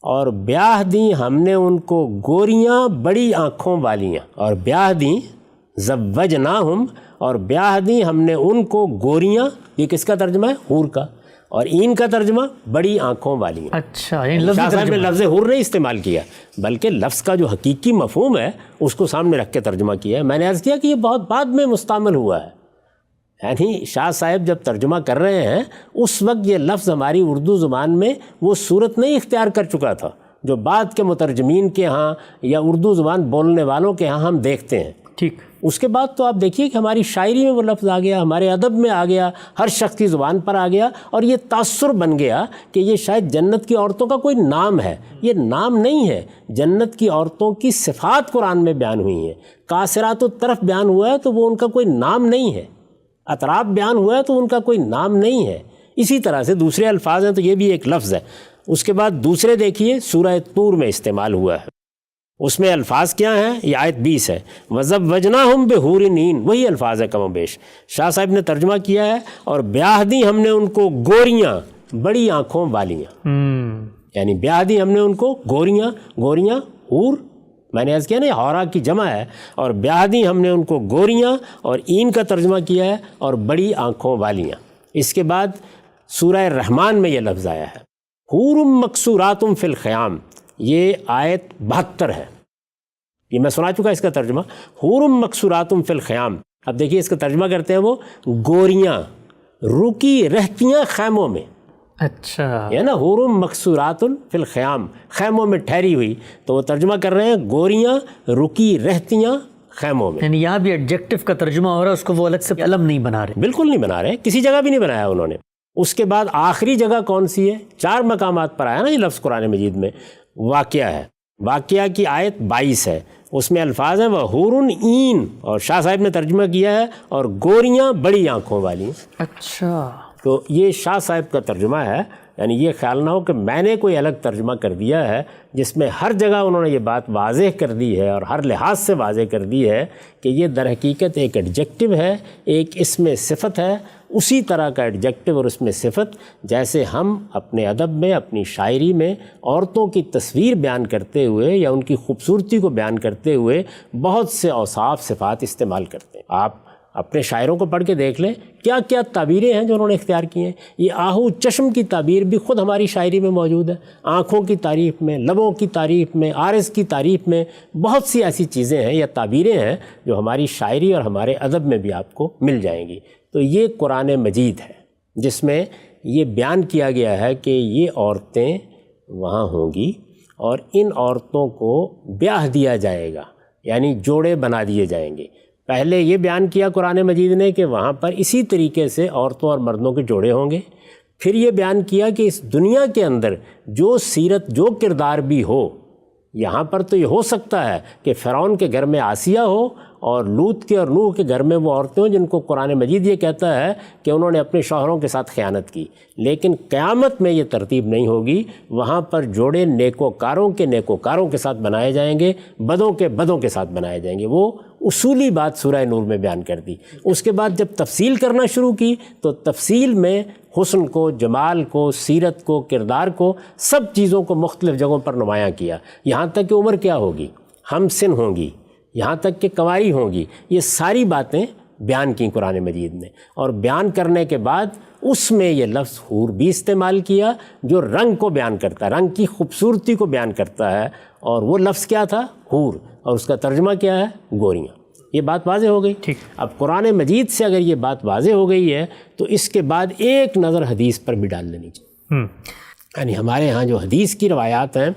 اور بیاہ دیں ہم نے ان کو گوریاں بڑی آنکھوں والیاں. اور بیاہ دیں زوجناہم اور بیاہ دیں ہم نے ان کو گوریاں. یہ کس کا ترجمہ ہے؟ حور کا. اور این کا ترجمہ بڑی آنکھوں والیاں. اچھا. شاہ صاحب نے لفظ حور نہیں استعمال کیا بلکہ لفظ کا جو حقیقی مفہوم ہے اس کو سامنے رکھ کے ترجمہ کیا ہے. میں نے عرض کیا کہ یہ بہت بعد میں مستعمل ہوا ہے. یعنی شاہ صاحب جب ترجمہ کر رہے ہیں اس وقت یہ لفظ ہماری اردو زبان میں وہ صورت نہیں اختیار کر چکا تھا جو بعد کے مترجمین کے ہاں یا اردو زبان بولنے والوں کے ہاں ہم دیکھتے ہیں. ٹھیک. اس کے بعد تو آپ دیکھیے کہ ہماری شاعری میں وہ لفظ آ گیا, ہمارے ادب میں آ گیا, ہر شخص کی زبان پر آ گیا, اور یہ تاثر بن گیا کہ یہ شاید جنت کی عورتوں کا کوئی نام ہے. یہ نام نہیں ہے, جنت کی عورتوں کی صفات قرآن میں بیان ہوئی ہیں. قاصرات الطرف بیان ہوا ہے تو وہ ان کا کوئی نام نہیں ہے, اطراف بیان ہوا ہے تو ان کا کوئی نام نہیں ہے. اسی طرح سے دوسرے الفاظ ہیں تو یہ بھی ایک لفظ ہے. اس کے بعد دوسرے دیکھیے سورہ طور میں استعمال ہوا ہے, اس میں الفاظ کیا ہیں؟ یہ آیت 20 ہے, وَزَوَّجْنَاهُمْ بِحُورٍ عِین. وہی الفاظ ہے کم و بیش. شاہ صاحب نے ترجمہ کیا ہے اور بیاہ دی ہم نے ان کو گوریاں بڑی آنکھوں والیاں. یعنی بیاہ دی ہم نے ان کو گوریاں, گوریاں حور, میں نے عرض کیا نا حورا کی جمع ہے, اور بیاہ دی ہم نے ان کو گوریاں, اور این کا ترجمہ کیا ہے اور بڑی آنکھوں والیاں. اس کے بعد سورہ رحمان میں یہ لفظ آیا ہے حور مقصورات فی الخیام. یہ آیت 72 ہے, یہ میں سنا چکا اس کا ترجمہ, حور مقصورات فی الخیام. اب دیکھیے اس کا ترجمہ کرتے ہیں وہ گوریاں رکی رہتیاں خیموں میں. اچھا, یہ نا حور مقصورات فی الخیام, خیموں میں ٹھہری ہوئی, تو وہ ترجمہ کر رہے ہیں گوریاں رکی رہتیاں خیموں میں. یعنی یہاں بھی ایڈجیکٹو کا ترجمہ ہو رہا ہے, اس کو وہ الگ سے علم نہیں بنا رہے. بالکل نہیں بنا رہے, کسی جگہ بھی نہیں بنایا انہوں نے. اس کے بعد آخری جگہ کون سی ہے؟ 4 مقامات پر آیا نا یہ لفظ قرآن مجید میں. واقعہ ہے, واقعہ کی آیت 22 ہے, اس میں الفاظ ہیں وَحُورٌ عِین, اور شاہ صاحب نے ترجمہ کیا ہے اور گوریاں بڑی آنکھوں والی. اچھا, تو یہ شاہ صاحب کا ترجمہ ہے. یعنی یہ خیال نہ ہو کہ میں نے کوئی الگ ترجمہ کر دیا ہے, جس میں ہر جگہ انہوں نے یہ بات واضح کر دی ہے اور ہر لحاظ سے واضح کر دی ہے کہ یہ در حقیقت ایک ایڈجیکٹو ہے, ایک اسم صفت ہے. اسی طرح کا ایڈجیکٹو اور اسم صفت جیسے ہم اپنے ادب میں, اپنی شاعری میں عورتوں کی تصویر بیان کرتے ہوئے یا ان کی خوبصورتی کو بیان کرتے ہوئے بہت سے اوصاف صفات استعمال کرتے ہیں. آپ اپنے شاعروں کو پڑھ کے دیکھ لیں کیا کیا تعبیریں ہیں جو انہوں نے اختیار کی ہیں. یہ آہو چشم کی تعبیر بھی خود ہماری شاعری میں موجود ہے, آنکھوں کی تعریف میں, لبوں کی تعریف میں, عارض کی تعریف میں, بہت سی ایسی چیزیں ہیں یا تعبیریں ہیں جو ہماری شاعری اور ہمارے ادب میں بھی آپ کو مل جائیں گی. تو یہ قرآن مجید ہے جس میں یہ بیان کیا گیا ہے کہ یہ عورتیں وہاں ہوں گی اور ان عورتوں کو بیاہ دیا جائے گا، یعنی جوڑے بنا دیے جائیں گے۔ پہلے یہ بیان کیا قرآن مجید نے کہ وہاں پر اسی طریقے سے عورتوں اور مردوں کے جوڑے ہوں گے۔ پھر یہ بیان کیا کہ اس دنیا کے اندر جو سیرت، جو کردار بھی ہو، یہاں پر تو یہ ہو سکتا ہے کہ فرعون کے گھر میں آسیہ ہو اور لوط کے اور نوح کے گھر میں وہ عورتیں ہوں جن کو قرآن مجید یہ کہتا ہے کہ انہوں نے اپنے شوہروں کے ساتھ خیانت کی، لیکن قیامت میں یہ ترتیب نہیں ہوگی۔ وہاں پر جوڑے نیکوکاروں کے نیکوکاروں کے ساتھ بنائے جائیں گے، بدوں کے بدوں کے ساتھ بنائے جائیں گے۔ وہ اصولی بات سورہ نور میں بیان کر دی۔ اس کے بعد جب تفصیل کرنا شروع کی تو تفصیل میں حسن کو، جمال کو، سیرت کو، کردار کو، سب چیزوں کو مختلف جگہوں پر نمایاں کیا، یہاں تک کہ عمر کیا ہوگی، ہم سن ہوں گی، یہاں تک کہ کنواری ہوں گی، یہ ساری باتیں بیان کی قرآن مجید نے۔ اور بیان کرنے کے بعد اس میں یہ لفظ حور بھی استعمال کیا جو رنگ کو بیان کرتا ہے، رنگ کی خوبصورتی کو بیان کرتا ہے، اور وہ لفظ کیا تھا؟ حور، اور اس کا ترجمہ کیا ہے؟ گوریاں۔ یہ بات واضح ہو گئی۔ ٹھیک، اب قرآن مجید سے اگر یہ بات واضح ہو گئی ہے تو اس کے بعد ایک نظر حدیث پر بھی ڈال لینی چاہیے۔ یعنی ہمارے ہاں جو حدیث کی روایات ہیں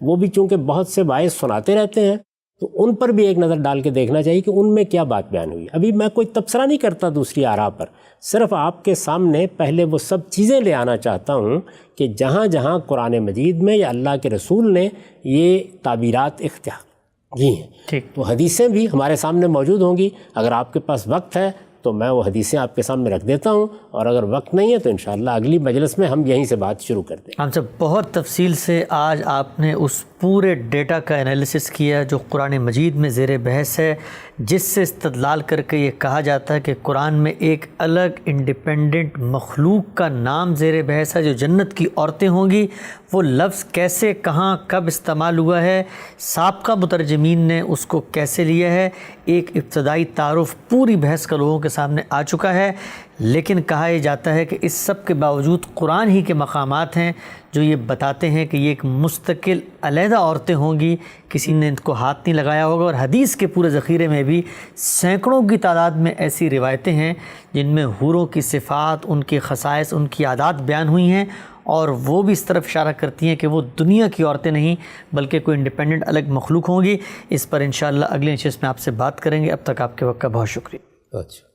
وہ بھی چونکہ بہت سے باعث سناتے رہتے ہیں تو ان پر بھی ایک نظر ڈال کے دیکھنا چاہیے کہ ان میں کیا بات بیان ہوئی۔ ابھی میں کوئی تبصرہ نہیں کرتا دوسری آراء پر، صرف آپ کے سامنے پہلے وہ سب چیزیں لے آنا چاہتا ہوں کہ جہاں جہاں قرآن مجید میں یا اللہ کے رسول نے یہ تعبیرات اختیار کی ہیں، ٹھیک، تو حدیثیں بھی ہمارے سامنے موجود ہوں گی۔ اگر آپ کے پاس وقت ہے تو میں وہ حدیثیں آپ کے سامنے رکھ دیتا ہوں، اور اگر وقت نہیں ہے تو انشاءاللہ اگلی مجلس میں ہم یہیں سے بات شروع کر دیں۔ ہم سب بہت تفصیل سے آج آپ نے اس پورے ڈیٹا کا انالیسس کیا جو قرآن مجید میں زیر بحث ہے، جس سے استدلال کر کے یہ کہا جاتا ہے کہ قرآن میں ایک الگ انڈیپینڈنٹ مخلوق کا نام زیر بحث ہے جو جنت کی عورتیں ہوں گی۔ وہ لفظ کیسے، کہاں، کب استعمال ہوا ہے، سابقہ مترجمین نے اس کو کیسے لیا ہے، ایک ابتدائی تعارف پوری بحث کا لوگوں کے سامنے آ چکا ہے۔ لیکن کہا یہ جاتا ہے کہ اس سب کے باوجود قرآن ہی کے مقامات ہیں جو یہ بتاتے ہیں کہ یہ ایک مستقل علیحدہ عورتیں ہوں گی، کسی نے ان کو ہاتھ نہیں لگایا ہوگا۔ اور حدیث کے پورے ذخیرے میں بھی سینکڑوں کی تعداد میں ایسی روایتیں ہیں جن میں حوروں کی صفات، ان کے خصائص، ان کی عادات بیان ہوئی ہیں، اور وہ بھی اس طرف اشارہ کرتی ہیں کہ وہ دنیا کی عورتیں نہیں بلکہ کوئی انڈیپینڈنٹ الگ مخلوق ہوں گی۔ اس پر انشاءاللہ اگلے نشست میں آپ سے بات کریں گے۔ اب تک آپ کے وقت کا بہت شکریہ۔ اچھا۔